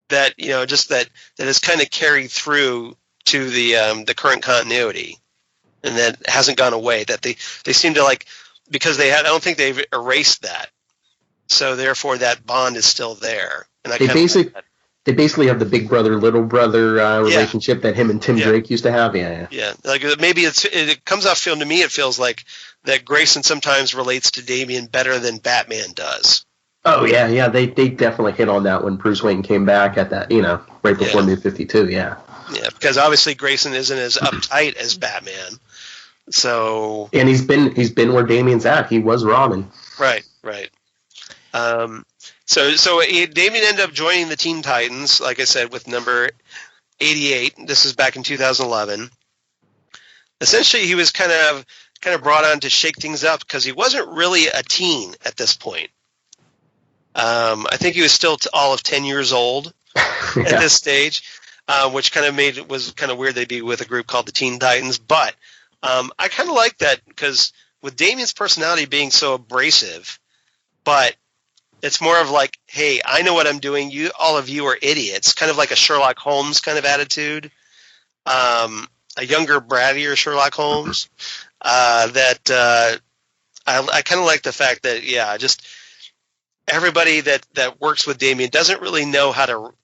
that that has kind of carried through to the current continuity, and that hasn't gone away. That they seem to like, because I don't think they've erased that, so therefore that bond is still there. And they basically have the big brother little brother relationship that him and Tim Drake used to have. Yeah. Like maybe it comes off feeling to me. It feels like that Grayson sometimes relates to Damian better than Batman does. Oh yeah. They definitely hit on that when Bruce Wayne came back at that, right before New 52. Yeah. Yeah, because obviously Grayson isn't as uptight as Batman. So. And he's been where Damian's at. He was Robin. Right. So Damian ended up joining the Teen Titans, like I said, with number 88. This is back in 2011. Essentially, he was kind of brought on to shake things up because he wasn't really a teen at this point. I think he was still all of 10 years old at this stage, which kind of was kind of weird they'd be with a group called the Teen Titans. But I kind of like that because with Damian's personality being so abrasive, but it's more of like, hey, I know what I'm doing. All of you are idiots. Kind of like a Sherlock Holmes kind of attitude. A younger, brattier Sherlock Holmes. I kind of like the fact that, just everybody that works with Damian doesn't really know how to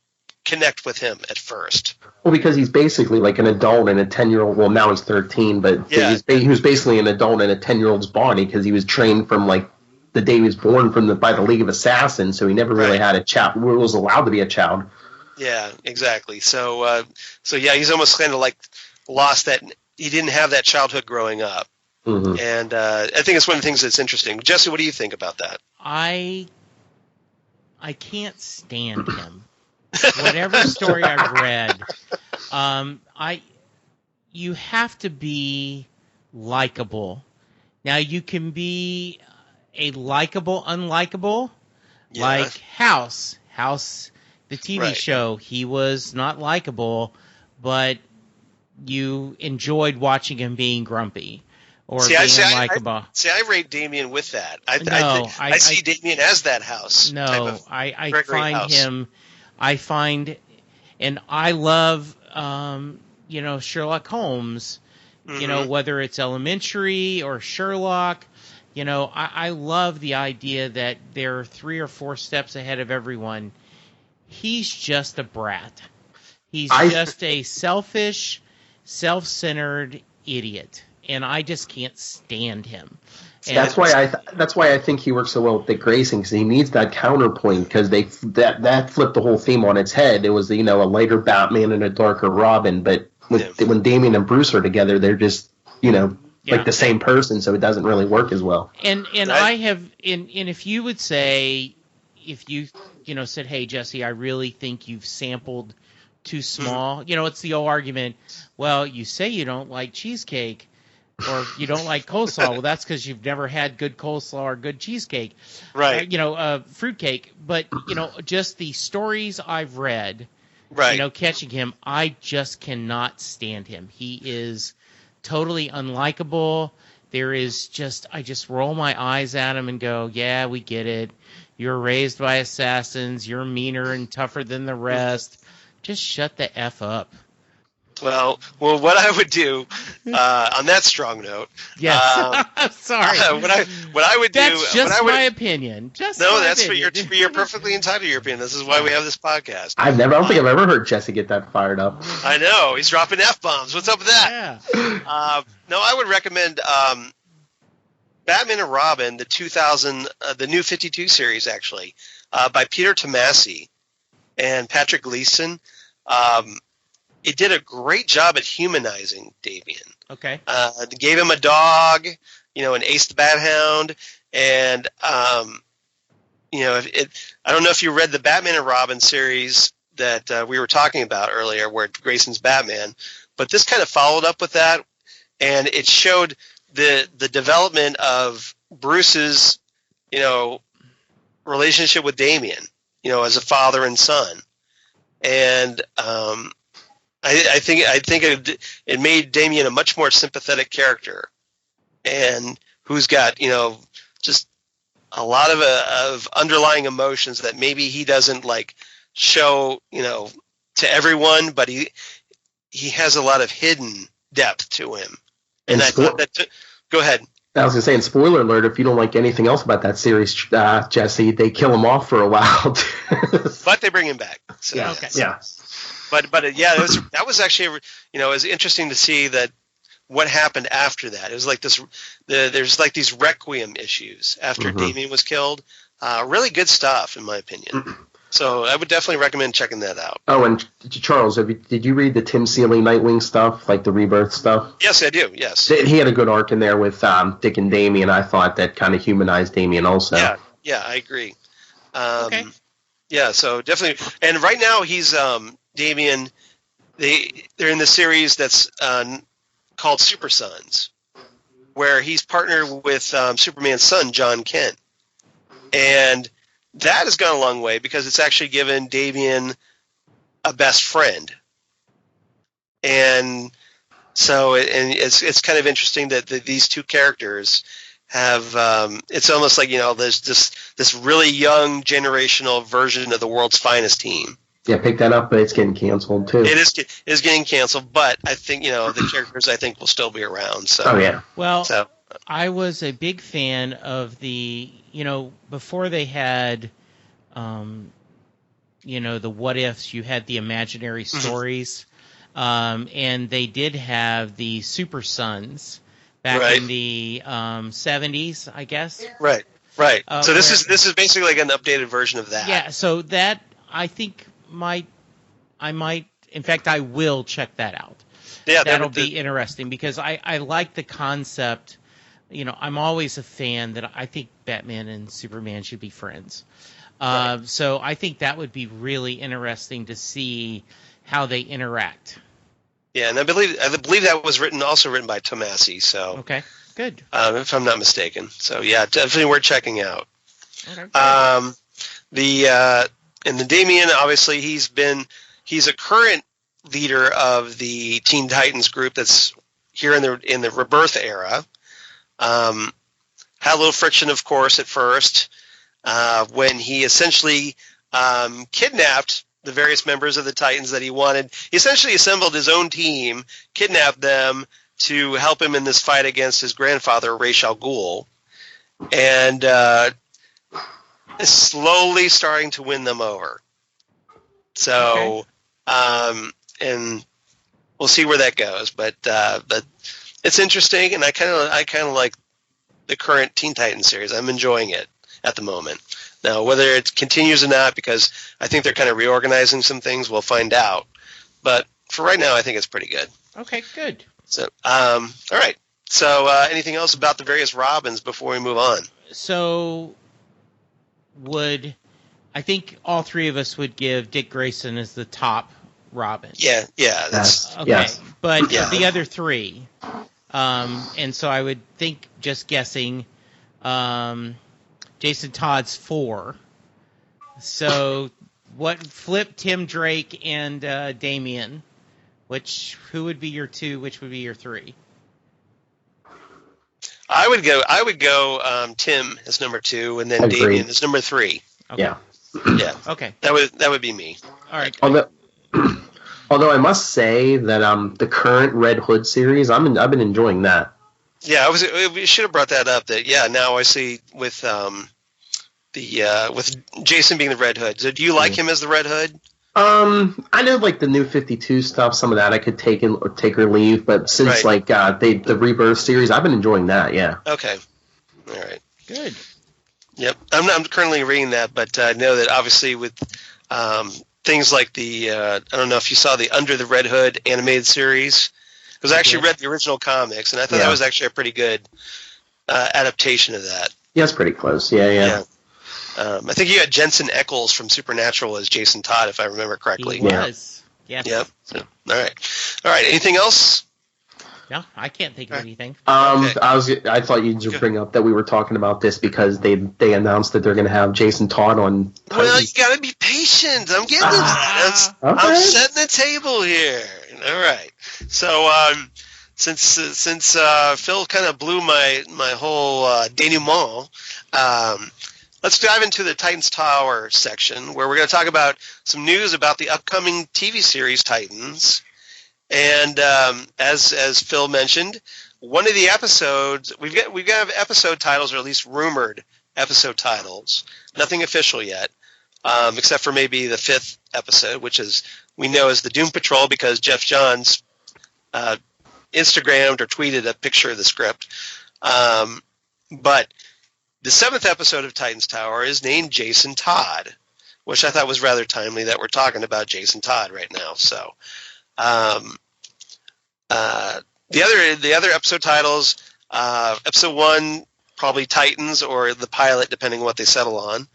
connect with him at first. Well, because he's basically like an adult in a 10-year-old. Well, now he's 13, but he was basically an adult in a 10-year-old's body because he was trained from like the day he was born by the League of Assassins, so he never really had a child. Was allowed to be a child. Yeah, exactly. So he's almost kind of like lost that. He didn't have that childhood growing up, and I think it's one of the things that's interesting. Jesse, what do you think about that? I can't stand him. Whatever story I've read, you have to be likable. Now you can be a likable, unlikable, like House, the TV show. He was not likable, but you enjoyed watching him being grumpy or being unlikable. I rate Damian with that. I see Damian as that House. No, I find, and I love, Sherlock Holmes. Whether it's Elementary or Sherlock. I love the idea that they're 3 or 4 steps ahead of everyone. He's just a brat. He's just a selfish, self-centered idiot. and I just can't stand him. And that's why I think he works so well with Dick Grayson, because he needs that counterpoint, because that flipped the whole theme on its head. It was a lighter Batman and a darker Robin, but when Damian and Bruce are together, they're just like the same person, so it doesn't really work as well. And I have and if you would say, if you said, hey Jesse, I really think you've sampled too small. It's the old argument. Well, you say you don't like cheesecake, or you don't like coleslaw. Well, that's because you've never had good coleslaw or good cheesecake, right? Fruitcake. But just the stories I've read, right? Catching him, I just cannot stand him. He is totally unlikable. I just roll my eyes at him and go, yeah, we get it. You're raised by assassins. You're meaner and tougher than the rest. Just shut the F up. Well, what I would do on that strong note. Yes. Sorry. What I would do. That's just my opinion. You're perfectly entitled to your opinion. This is why we have this podcast. I don't think I've ever heard Jesse get that fired up. I know, he's dropping F-bombs. What's up with that? Yeah. No, I would recommend Batman and Robin, the new 52 series, actually, by Peter Tomasi and Patrick Gleason. It did a great job at humanizing Damian. Okay. They gave him a dog, an Ace the Bat Hound, and I don't know if you read the Batman and Robin series that we were talking about earlier, where Grayson's Batman, but this kind of followed up with that, and it showed the development of Bruce's, relationship with Damian, as a father and son, and I think it made Damian a much more sympathetic character, and who's got just a lot of underlying emotions that maybe he doesn't show to everyone, but he has a lot of hidden depth to him. And I thought that. Go ahead. I was going to say, and spoiler alert, if you don't like anything else about that series, Jesse, they kill him off for a while. But they bring him back. So, yeah. Okay. Yeah. But yeah, that was actually, it was interesting to see that what happened after that. It was like there's like these requiem issues after Damian was killed. Really good stuff, in my opinion. So I would definitely recommend checking that out. Oh, and Charles, did you read the Tim Seeley Nightwing stuff, like the Rebirth stuff? Yes, I do. Yes. He had a good arc in there with Dick and Damian. I thought that kind of humanized Damian also. Yeah, I agree. Okay. Yeah, so definitely. And right now he's Damian. They're in the series that's called Super Sons, where he's partnered with Superman's son, John Kent, and that has gone a long way because it's actually given Damian a best friend. And so it's kind of interesting that these two characters have it's almost like there's this really young generational version of the world's finest team. Yeah, pick that up, but it's getting canceled too. It is getting canceled, but I think the characters will still be around. So. Oh yeah. Well, I was a big fan of the before they had the what ifs, you had the imaginary stories, and they did have the Super Sons back in the 70s, I guess. Right. So this is basically like an updated version of that. Yeah. So that I think I might, in fact, I will check that out. Yeah, that'll be interesting because I like the concept. I'm always a fan that I think Batman and Superman should be friends. So I think that would be really interesting to see how they interact. Yeah, and I believe that was also written by Tomasi. So okay, good. If I'm not mistaken. So yeah, definitely worth checking out. Okay. And the Damian, obviously, he's a current leader of the Teen Titans group that's here in the Rebirth era. Had a little friction, of course, at first when he essentially kidnapped the various members of the Titans that he wanted. He essentially assembled his own team, kidnapped them to help him in this fight against his grandfather, Ra's al Ghul, and is slowly starting to win them over. So, and we'll see where that goes. But It's interesting, and I kind of like the current Teen Titans series. I'm enjoying it at the moment. Now, whether it continues or not, because I think they're kind of reorganizing some things, we'll find out. But for right now, I think it's pretty good. Okay, good. So, all right. So, anything else about the various Robins before we move on? So, I think all three of us would give Dick Grayson as the top Robin. Yeah, that's okay. Yes. But Yeah. the other three, and so I would think, just guessing, Jason Todd's 4. So, what flip Tim Drake and Damian? Who would be your 2? Which would be your 3? I would go Tim as number 2, and then Agreed. Damian as number 3. Okay. Yeah. Yeah, Okay. that would be me. All right. Although I must say that the current Red Hood series, I've been enjoying that. Yeah, we should have brought that up. That now I see with with Jason being the Red Hood. So do you like him as the Red Hood? I know like the New 52 stuff, some of that I could take or leave, but since Right. the Rebirth series, I've been enjoying that. Yeah. Okay, all right. Good. Yep, I'm currently reading that, but I know that obviously with things like the I don't know if you saw the Under the Red Hood animated series, because I actually read the original comics, and I thought that was actually a pretty good adaptation of that. Yeah, it's pretty close. Yeah. I think you had Jensen Ackles from Supernatural as Jason Todd, if I remember correctly. He was. Yes. Yep. So, all right. Anything else? No, I can't think of anything. Okay. I thought you'd just bring up that we were talking about this because they announced that they're going to have Jason Todd on. Well, you got to be patient. I'm getting I'm setting the table here. All right. So since Phil kind of blew my whole denouement, let's dive into the Titans Tower section, where we're going to talk about some news about the upcoming TV series Titans. And as Phil mentioned, one of the episodes we've got episode titles, or at least rumored episode titles. Nothing official yet, except for maybe the 5th episode, which we know is the Doom Patrol, because Jeff Johns Instagrammed or tweeted a picture of the script. But the 7th episode of Titans Tower is named Jason Todd, which I thought was rather timely that we're talking about Jason Todd right now. So. The other episode titles, episode 1 probably Titans or the pilot, depending on what they settle on.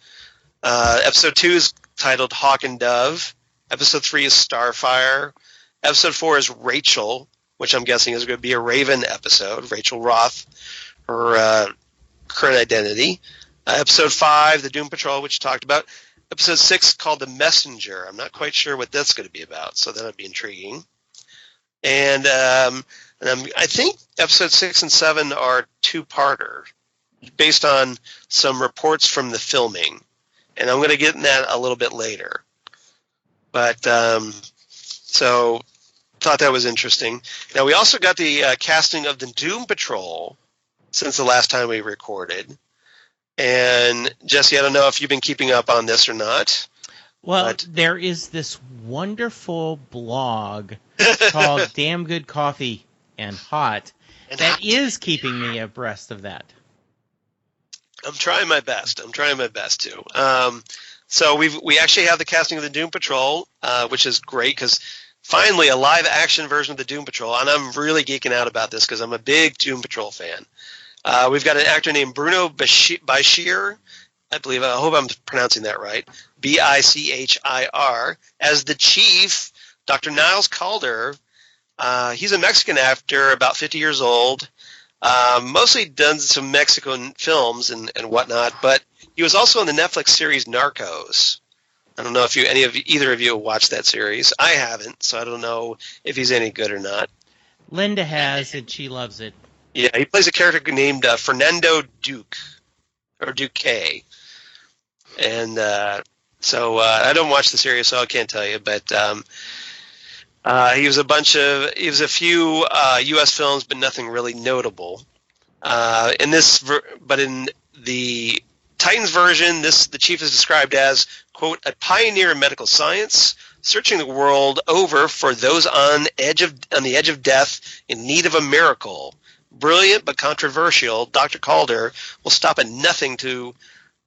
Episode 2 is titled Hawk and Dove. Episode 3 is Starfire. Episode 4 is Rachel, which I'm guessing is going to be a Raven episode. Rachel Roth, her current identity. Episode 5, the Doom Patrol, which you talked about. Episode 6 called The Messenger. I'm not quite sure what that's going to be about, so that'll be intriguing. And I think episode 6 and 7 are 2-parter, based on some reports from the filming. And I'm going to get in that a little bit later. But so thought that was interesting. Now we also got the casting of the Doom Patrol since the last time we recorded. And Jesse, I don't know if you've been keeping up on this or not. Well, there is this wonderful blog called Damn Good Coffee and Hot that is keeping me abreast of that. I'm trying my best too. So we actually have the casting of the Doom Patrol, which is great because finally a live action version of the Doom Patrol, and I'm really geeking out about this because I'm a big Doom Patrol fan. We've got an actor named Bruno Bashir, I hope I'm pronouncing that right, Bichir, as the Chief. Dr. Niles Calder, he's a Mexican actor, about 50 years old, mostly done some Mexican films and whatnot, but he was also in the Netflix series Narcos. I don't know if either of you have watched that series. I haven't, so I don't know if he's any good or not. Linda has, and she loves it. Yeah, he plays a character named Fernando Duque, or Duque. And so I don't watch the series, so I can't tell you. But he was a few U.S. films, but nothing really notable. But in the Titans version, the Chief is described as, quote, a pioneer in medical science, searching the world over for those on the edge of death in need of a miracle. Brilliant but controversial, Dr. Calder will stop at nothing to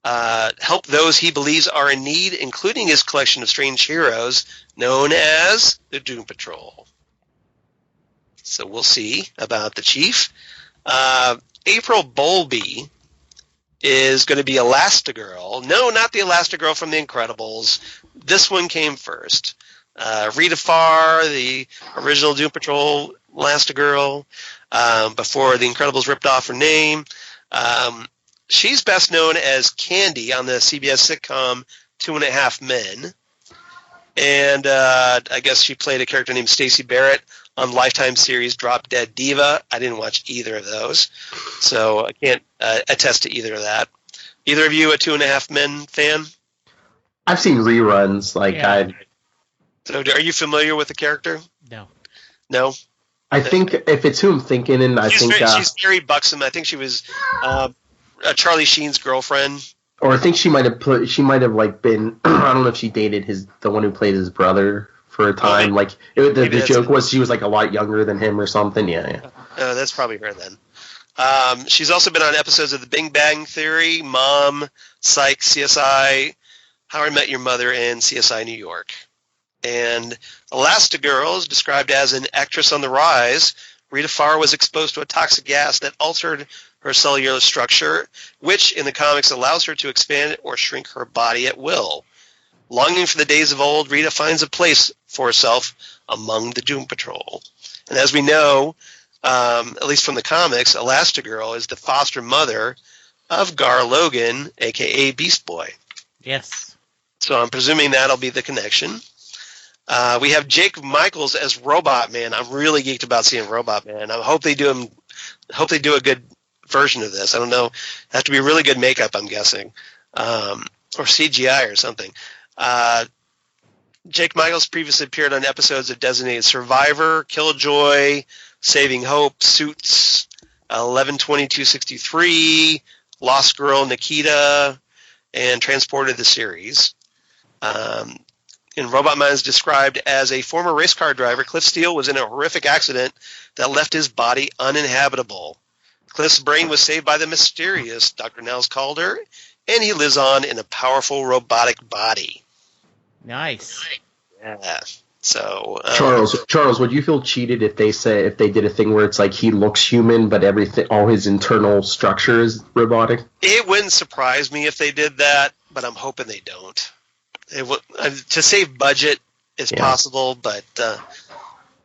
help those he believes are in need, including his collection of strange heroes known as the Doom Patrol. So we'll see about the Chief. April Bowlby is going to be Elastigirl. No, not the Elastigirl from The Incredibles. This one came first. Rita Farr, the original Doom Patrol Elastigirl, before The Incredibles ripped off her name. She's best known as Candy on the CBS sitcom 2.5 Men. And I guess she played a character named Stacey Barrett on Lifetime series Drop Dead Diva. I didn't watch either of those, so I can't attest to either of that. Either of you a 2.5 Men fan? I've seen reruns. So are you familiar with the character? No. No? I think if it's who I'm thinking, and she's very buxom. I think she was Charlie Sheen's girlfriend. Or I think she might have been. I don't know if she dated the one who played his brother for a time. The joke was she was like a lot younger than him or something. Yeah. That's probably her then. She's also been on episodes of The Big Bang Theory, Mom, Psych, CSI, How I Met Your Mother, and CSI New York. And Elastigirl is described as an actress on the rise. Rita Farr was exposed to a toxic gas that altered her cellular structure, which in the comics allows her to expand or shrink her body at will. Longing for the days of old, Rita finds a place for herself among the Doom Patrol. And as we know, at least from the comics, Elastigirl is the foster mother of Gar Logan, a.k.a. Beast Boy. Yes. So I'm presuming that'll be the connection. We have Jake Michaels as Robot Man. I'm really geeked about seeing Robot Man. I hope they do a good version of this. I don't know. It has to be really good makeup, I'm guessing, or CGI or something. Jake Michaels previously appeared on episodes of Designated Survivor, Killjoy, Saving Hope, Suits, 11/22/63, Lost Girl, Nikita, and Transported the series. And Robot Man is described as a former race car driver. Cliff Steele was in a horrific accident that left his body uninhabitable. Cliff's brain was saved by the mysterious Dr. Nels Calder, and he lives on in a powerful robotic body. Nice. Yeah. So Charles, would you feel cheated if they did a thing where it's like he looks human, but all his internal structure is robotic? It wouldn't surprise me if they did that, but I'm hoping they don't. To save budget is possible, but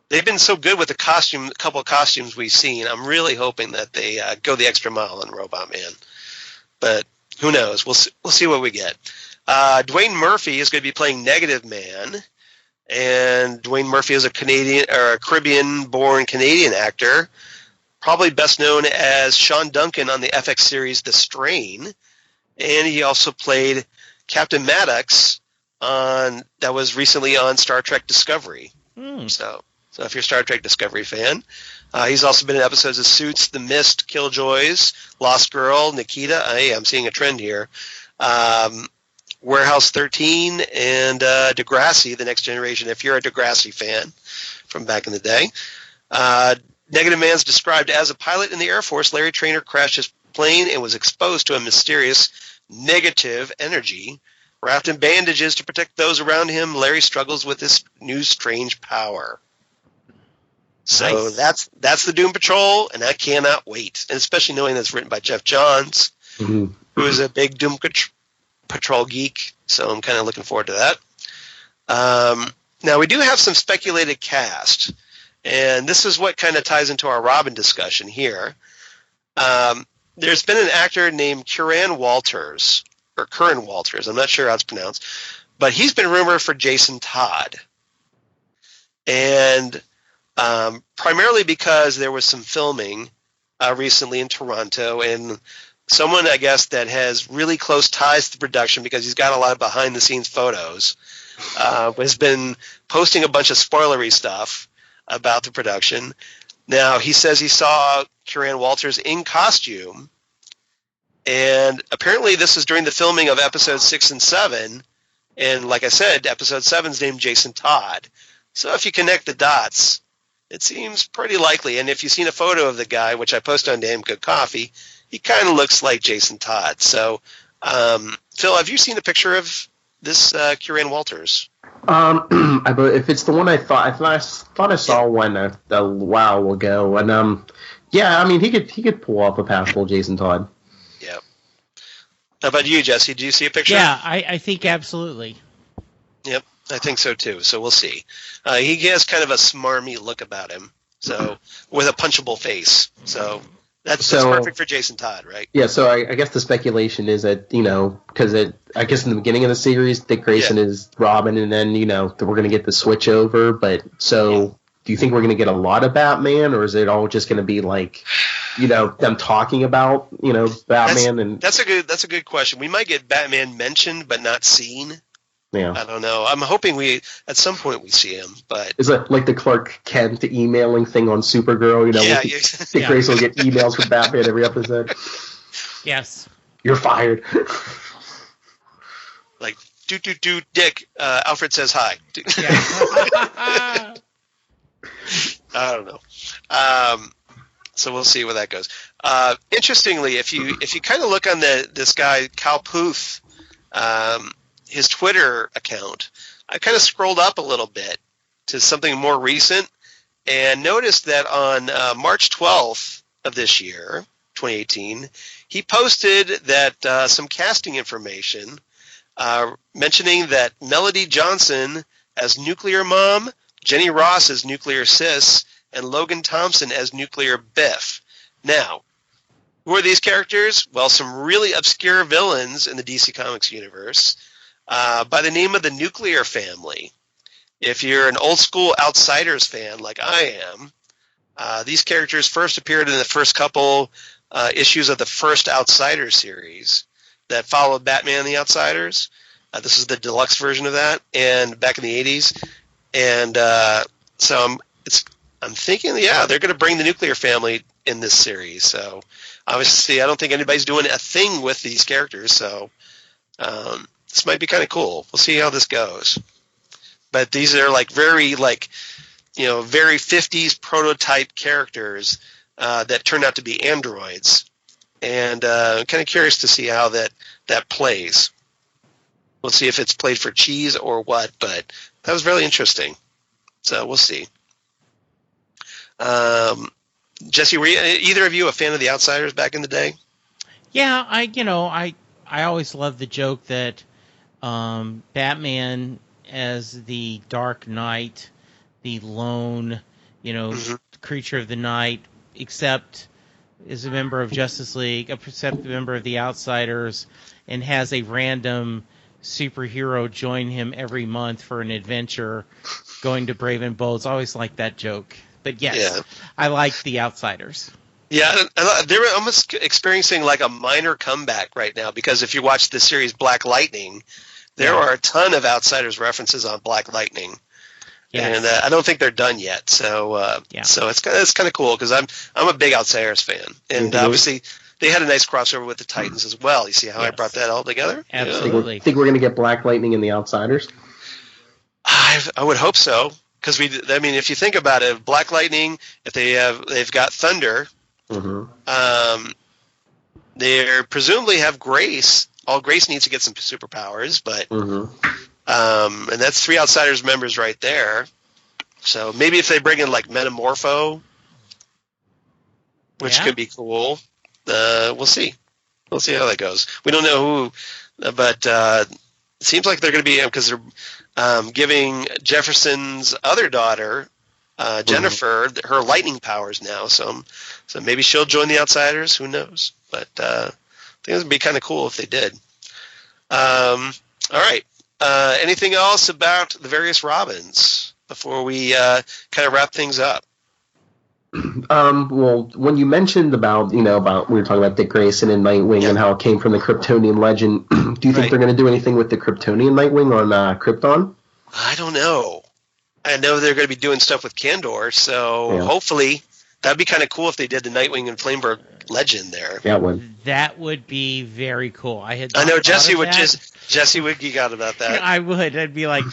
they've been so good with the couple of costumes we've seen. I'm really hoping that they go the extra mile on Robot Man. But who knows? We'll see what we get. Dwayne Murphy is going to be playing Negative Man, and Dwayne Murphy is a Caribbean-born Canadian actor, probably best known as Sean Duncan on the FX series The Strain, and he also played Captain Maddox that was recently on Star Trek Discovery. So if you're a Star Trek Discovery fan, he's also been in episodes of Suits, The Mist, Killjoys, Lost Girl, Nikita. Hey, I'm seeing a trend here. Warehouse 13 and Degrassi, The Next Generation. If you're a Degrassi fan from back in the day, Negative Man's described as a pilot in the Air Force. Larry Trainor crashed his plane and was exposed to a mysterious negative energy. Wrapped in bandages to protect those around him, Larry struggles with this new strange power. So Nice. that's the Doom Patrol, and I cannot wait. And especially knowing that it's written by Jeff Johns, who is a big Doom Patrol geek. So I'm kind of looking forward to that. Now, we do have some speculated cast, and this is what kind of ties into our Robin discussion here. There's been an actor named Curran Walters, I'm not sure how it's pronounced, but he's been rumored for Jason Todd. And primarily because there was some filming recently in Toronto, and someone, I guess, that has really close ties to production because he's got a lot of behind-the-scenes photos, has been posting a bunch of spoilery stuff about the production. Now, he says he saw Curran Walters in costume, and apparently this was during the filming of episodes 6 and 7, And like I said, episode 7's named Jason Todd. So if you connect the dots, it seems pretty likely. And if you've seen a photo of the guy, which I posted on Damn Good Coffee, he kind of looks like Jason Todd. So, Phil, have you seen a picture of this Kieran Walters? If it's the one I thought I saw one a while ago, and yeah, I mean he could pull off a passable Jason Todd. Yeah. How about you, Jesse? Do you see a picture? Yeah, I think absolutely. Yep, I think so too. So we'll see. He has kind of a smarmy look about him, so with a punchable face. So that's perfect for Jason Todd, right? Yeah. So I guess the speculation is that because I guess in the beginning of the series, Dick Grayson is Robin, and then we're going to get the switch over. But do you think we're going to get a lot of Batman, or is it all just going to be like them talking about Batman? That's a good question. We might get Batman mentioned but not seen. Yeah. I don't know. I'm hoping at some point we see him, but is it like the Clark Kent emailing thing on Supergirl? Dick Grayson will get emails from Batman every episode. Yes. You're fired. Like do Dick. Alfred says hi. Yeah. I don't know. So we'll see where that goes. Interestingly, if you kind of look on this guy Cal Puth, his Twitter account, I kind of scrolled up a little bit to something more recent and noticed that on March 12th of this year, 2018, he posted that some casting information mentioning that Melody Johnson as Nuclear Mom, Jenny Ross as Nuclear Sis, and Logan Thompson as Nuclear Biff. Now, who are these characters? Well, some really obscure villains in the DC Comics universe by the name of the Nuclear Family. If you're an old school Outsiders fan like I am, these characters first appeared in the first couple issues of the first Outsiders series that followed Batman and the Outsiders. This is the deluxe version of that, and back in the 80s. And so I'm thinking, they're going to bring the Nuclear Family in this series. So obviously, I don't think anybody's doing a thing with these characters. So this might be kind of cool. We'll see how this goes. But these are very 50s prototype characters that turned out to be androids, and I'm kind of curious to see how that plays. We'll see if it's played for cheese or what, but that was really interesting. So we'll see. Jesse, were either of you a fan of the Outsiders back in the day? Yeah, I always loved the joke that Batman as the Dark Knight, the lone, creature of the night, except is a member of Justice League, except a member of the Outsiders, and has a random superhero join him every month for an adventure going to Brave and Bold. I always liked that joke. But yes, I like the Outsiders. Yeah, they're almost experiencing like a minor comeback right now, because if you watch the series Black Lightning, there are a ton of Outsiders references on Black Lightning. Yes. And I don't think they're done yet. So so it's kind of cool, because I'm a big Outsiders fan. And obviously they had a nice crossover with the Titans as well. You see how I brought that all together? Absolutely. Think we're going to get Black Lightning in the Outsiders? I would hope so, because if you think about it, Black Lightning, if they've got Thunder, they presumably have Grace. All Grace needs to get some superpowers, but and that's 3 Outsiders members right there. So maybe if they bring in like Metamorpho, which could be cool. We'll see. We'll see how that goes. We don't know who, but it seems like they're going to be, because they're giving Jefferson's other daughter, Jennifer, her lightning powers now. So maybe she'll join the Outsiders. Who knows? But I think it would be kind of cool if they did. All right. Anything else about the various Robins before we kind of wrap things up? Well, when you mentioned about we were talking about Dick Grayson and Nightwing and how it came from the Kryptonian legend, do you think they're going to do anything with the Kryptonian Nightwing on Krypton? I don't know. I know they're going to be doing stuff with Kandor, so hopefully That'd be kind of cool if they did the Nightwing and Flamebird legend there. Yeah, it would. That would be very cool. I know Jesse would geek out about that. I would. I'd be like,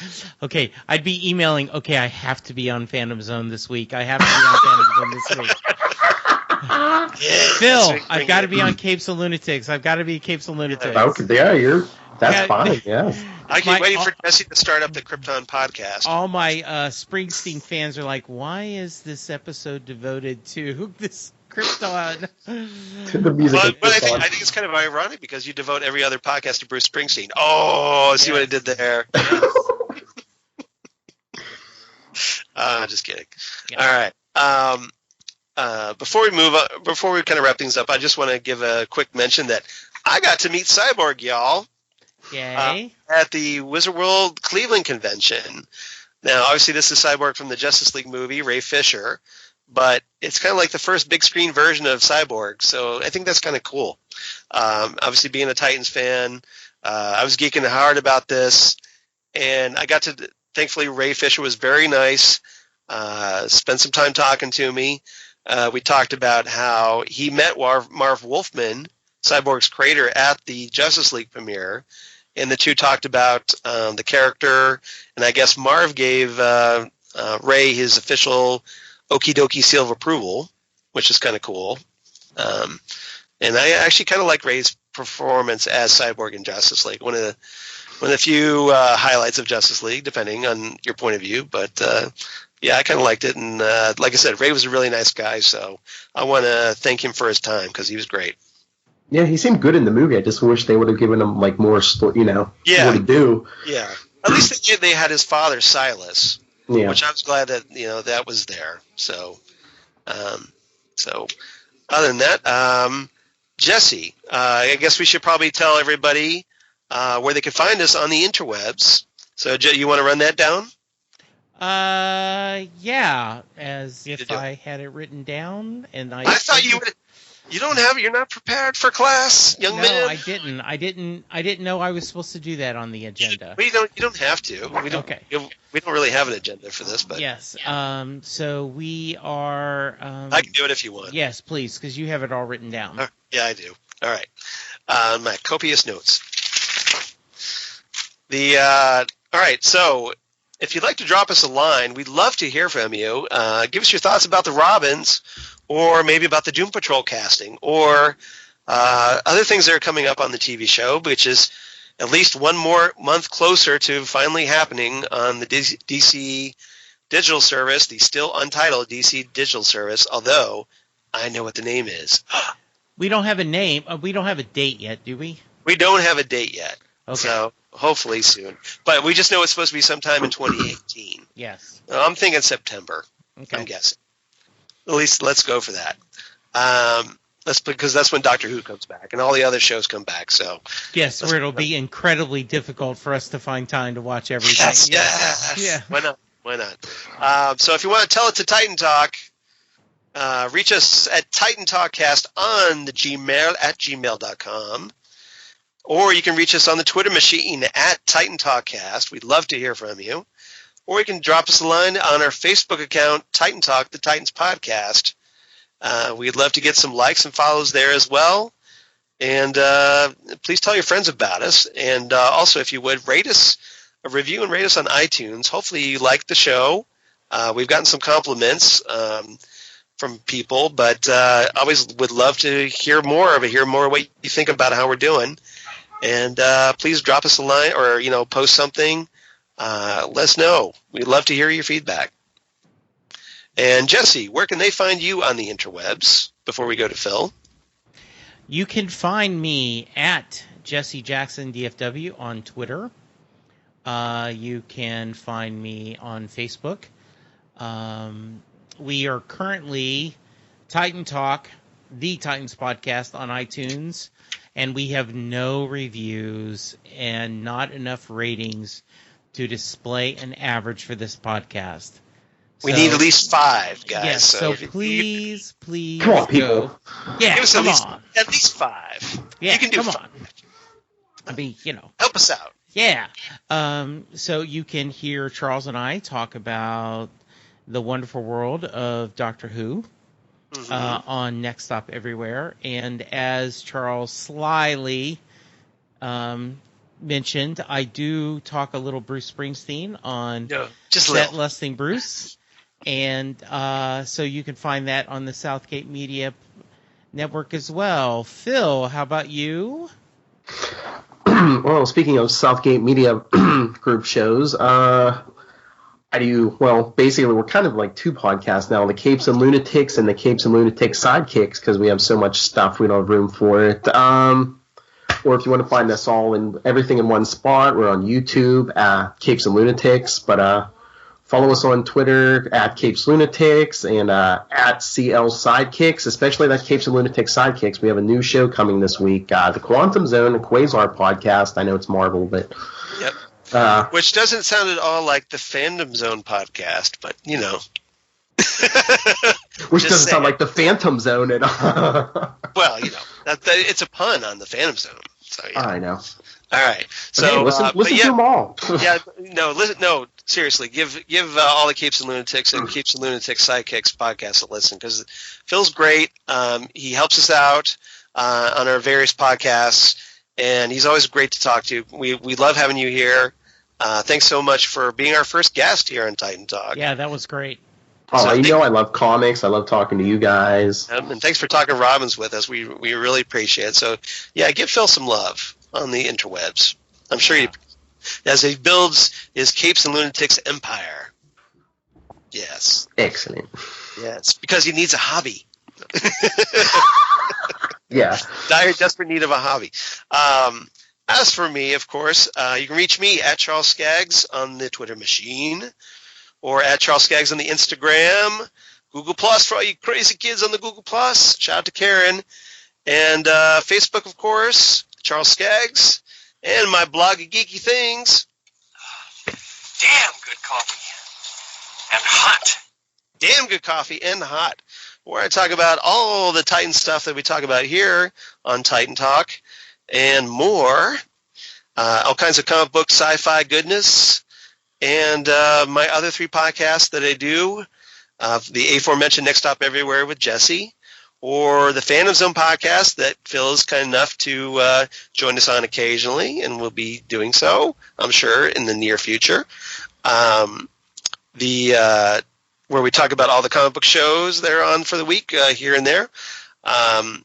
okay, I'd be emailing, okay, I have to be on Phantom Zone this week. I have to be on Phantom Zone this week. Phil, I've got to be on Capes of Lunatics. I've got to be Capes of Lunatics. Okay, yeah, that's fine, yeah. I keep waiting for Jesse to start up the Krypton podcast. All my Springsteen fans are like, why is this episode devoted to this Krypton? The music. But I think it's kind of ironic because you devote every other podcast to Bruce Springsteen. Oh, see what I did there? Just kidding. Yeah. All right. Before we kind of wrap things up, I just want to give a quick mention that I got to meet Cyborg, y'all. Yay. At the Wizard World Cleveland convention. Now, obviously, this is Cyborg from the Justice League movie, Ray Fisher, but it's kind of like the first big screen version of Cyborg, so I think that's kind of cool. Obviously, being a Titans fan, I was geeking hard about this, and I got to, thankfully, Ray Fisher was very nice, spent some time talking to me. We talked about how he met Marv Wolfman, Cyborg's creator, at the Justice League premiere, and the two talked about the character, and I guess Marv gave Ray his official okie dokie seal of approval, which is kind of cool. And I actually kind of like Ray's performance as Cyborg in Justice League. One of the few highlights of Justice League, depending on your point of view. But yeah, I kind of liked it, and like I said, Ray was a really nice guy, so I want to thank him for his time because he was great. Yeah, he seemed good in the movie. I just wish they would have given him like more, what to do. Yeah, at least they had his father Silas, which I was glad that that was there. So, other than that, Jesse, I guess we should probably tell everybody where they can find us on the interwebs. So, you want to run that down? Yeah, as if I had it written down, and I thought you would. You don't have. You're not prepared for class, young man. No, I didn't know I was supposed to do that on the agenda. You don't have to. We don't. Okay. We don't really have an agenda for this, but yes. So we are. I can do it if you want. Yes, please, because you have it all written down. Yeah, I do. All right. My copious notes. All right. So, if you'd like to drop us a line, we'd love to hear from you. Give us your thoughts about the Robins, or maybe about the Doom Patrol casting, or other things that are coming up on the TV show, which is at least one more month closer to finally happening on the DC digital service, the still untitled DC digital service, although I know what the name is. We don't have a name. We don't have a date yet, do we? We don't have a date yet. Okay. So hopefully soon. But we just know it's supposed to be sometime in 2018. Yes. I'm thinking September. Okay. I'm guessing. At least let's go for that. Because that's when Doctor Who comes back and all the other shows come back. So yes, where it'll be incredibly difficult for us to find time to watch everything. Yes. Yeah. Why not? So if you want to tell it to Titan Talk, reach us at Titan Talkcast on the gmail.com. Or you can reach us on the Twitter machine at Titan Talkcast. We'd love to hear from you. Or you can drop us a line on our Facebook account, Titan Talk, the Titans Podcast. We'd love to get some likes and follows there as well. And please tell your friends about us. And also, if you would, rate us a review and rate us on iTunes. Hopefully you like the show. We've gotten some compliments from people, but always would love to hear more of it, hear more of what you think about how we're doing. And please drop us a line or, post something. Let us know. We'd love to hear your feedback. And Jesse, where can they find you on the interwebs before we go to Phil? You can find me at Jesse Jackson DFW on Twitter. You can find me on Facebook. We are currently Titan Talk, the Titans Podcast on iTunes, and we have no reviews and not enough ratings to display an average for this podcast. We need at least 5, guys. Yes, so please come on, people. Go. Yeah, give us come at least 5. Yeah, you can do come 5. on. I mean, help us out. Yeah. So you can hear Charles and I talk about the wonderful world of Doctor Who. on Next Stop Everywhere. And as Charles slyly mentioned, I do talk a little Bruce Springsteen on Set Lusting Bruce. And so you can find that on the Southgate Media Network as well. Phil, how about you? Well, speaking of Southgate Media Group shows, basically we're kind of like two podcasts now, the Capes and Lunatics and the Capes and Lunatics Sidekicks, because we have so much stuff we don't have room for it. Or if you want to find us all in everything in one spot, we're on YouTube at Capes and Lunatics, but follow us on Twitter at Capes Lunatics and at CL Sidekicks, especially that Capes and Lunatics Sidekicks. We have a new show coming this week, the Quantum Zone, a Quasar podcast. I know it's Marvel, but... Yep. Which doesn't sound at all like the Fandom Zone podcast, but, you know. Which doesn't sound like the Phantom Zone at all. Well, you know, it's a pun on the Phantom Zone. So, yeah. I know. All right. So hey, listen to them all. No, seriously, give all the Capes and Lunatics and Capes and Lunatics Sidekicks podcast a listen, because Phil's great. He helps us out on our various podcasts, and he's always great to talk to. We love having you here. Thanks so much for being our first guest here on Titan Talk. Yeah, that was great. Oh, I love comics. I love talking to you guys. And thanks for talking Robins with us. We really appreciate it. So, yeah, give Phil some love on the interwebs. I'm sure as he builds his Capes and Lunatics empire. Yes. Excellent. Yes, because he needs a hobby. Yeah. Dire, desperate need of a hobby. As for me, of course, you can reach me at Charles Skaggs on the Twitter machine, or at Charles Skaggs on the Instagram, Google Plus for all you crazy kids on the Google Plus. Shout out to Karen. And Facebook, of course, Charles Skaggs, and my blog of geeky things. Damn good coffee. And hot. Damn good coffee and hot. Where I talk about all the Titan stuff that we talk about here on Titan Talk and more. All kinds of comic book sci-fi goodness. And my other three podcasts that I do, the aforementioned Next Stop Everywhere with Jesse, or the Phantom Zone podcast that Phil is kind enough to join us on occasionally, and will be doing so, I'm sure, in the near future. Where we talk about all the comic book shows that are on for the week here and there. And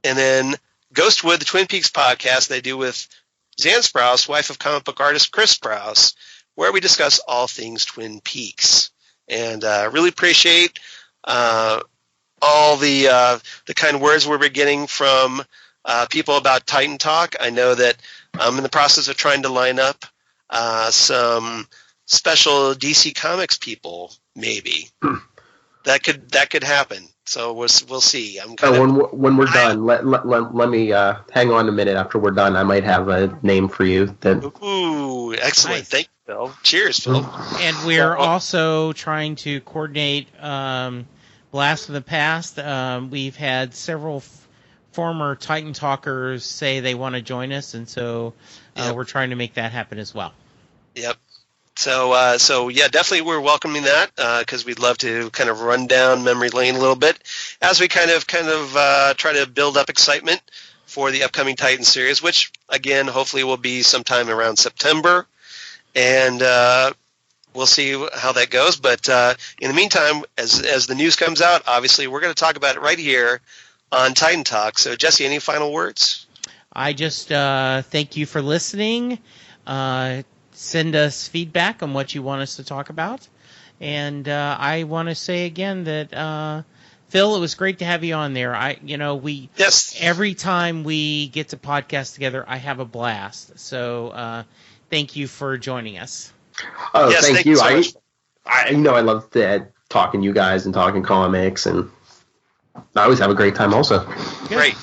then Ghostwood, the Twin Peaks podcast they do with Zan Sprouse, wife of comic book artist Chris Sprouse, where we discuss all things Twin Peaks. And really appreciate all the kind words we're getting from people about Titan Talk. I know that I'm in the process of trying to line up some special DC Comics people, maybe. That could happen. So we'll see. When we're done, let me hang on a minute. After we're done, I might have a name for you. Ooh, excellent! Nice. Thank you, Phil. Cheers, Phil. And we're also trying to coordinate Blast from the Past. We've had several former Titan Talkers say they want to join us, and so we're trying to make that happen as well. Yep. So yeah, definitely we're welcoming that because we'd love to kind of run down memory lane a little bit as we kind of try to build up excitement for the upcoming Titan series, which again hopefully will be sometime around September, and we'll see how that goes. But in the meantime, as the news comes out, obviously we're going to talk about it right here on Titan Talk. So Jesse, any final words? I just thank you for listening. Send us feedback on what you want us to talk about. And I want to say again that, Phil, it was great to have you on there. Every time we get to podcast together, I have a blast. So thank you for joining us. Oh, yes, thank you. So much. I love talking to you guys and talking comics, and I always have a great time also. Good. Great.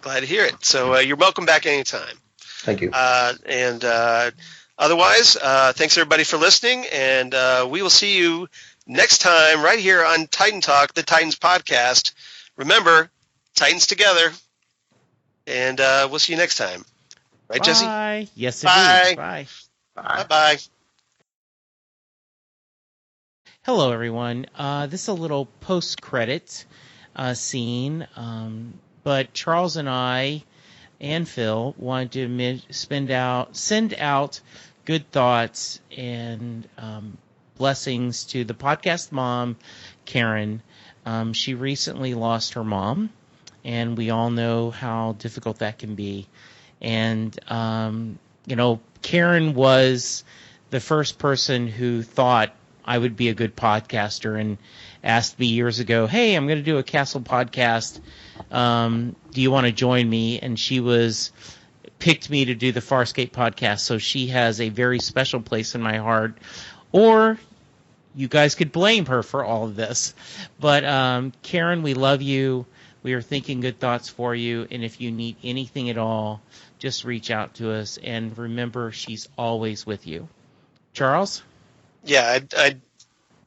Glad to hear it. So you're welcome back anytime. Thank you. Otherwise, thanks everybody for listening, and we will see you next time right here on Titan Talk, the Titans podcast. Remember, Titans together, and we'll see you next time. Right, Bye. Jesse? Yes, Bye. indeed. Bye. Bye-bye. Hello, everyone. This is a little post-credit scene. But Charles and I and Phil wanted to send out good thoughts and blessings to the podcast mom, Karen. She recently lost her mom, and we all know how difficult that can be. And, Karen was the first person who thought I would be a good podcaster and asked me years ago, hey, I'm going to do a Castle podcast. Do you want to join me? And she picked me to do the Farscape podcast. So she has a very special place in my heart. Or you guys could blame her for all of this. But Karen, we love you. We are thinking good thoughts for you. And if you need anything at all, just reach out to us. And remember, she's always with you. Charles? Yeah, I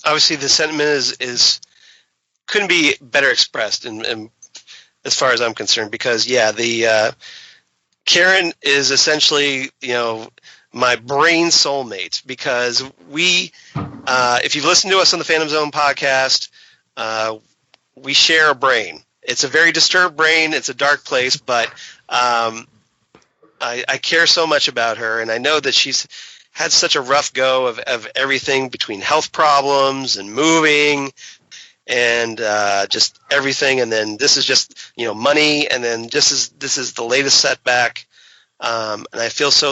obviously the sentiment is couldn't be better expressed, and as far as I'm concerned, because the Karen is essentially my brain soulmate, because we if you've listened to us on the Phantom Zone podcast, we share a brain. It's a very disturbed brain. It's a dark place, but I care so much about her, and I know that she's had such a rough go of everything between health problems and moving and just everything. And then this is just, money. And then this is the latest setback. And I feel so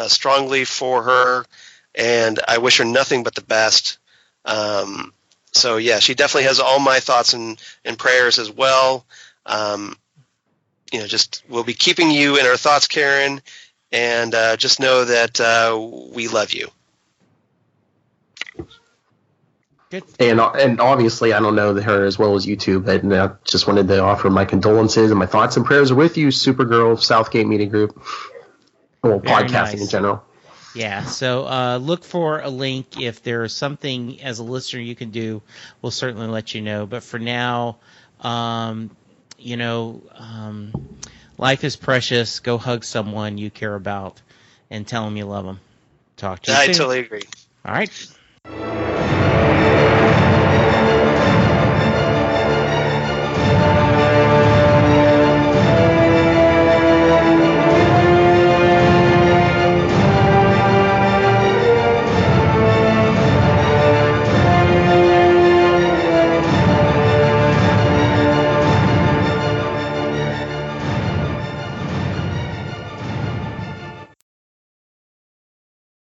strongly for her, and I wish her nothing but the best. So yeah, she definitely has all my thoughts and prayers as well. Just we'll be keeping you in our thoughts, Karen. And just know that we love you. Good. And obviously, I don't know her as well as you two, but I just wanted to offer my condolences and my thoughts and prayers are with you, Supergirl Southgate Media Group, or podcasting in general. Yeah, so look for a link. If there's something as a listener you can do, we'll certainly let you know. But for now, life is precious. Go hug someone you care about and tell them you love them. Talk to you soon. I totally agree. All right.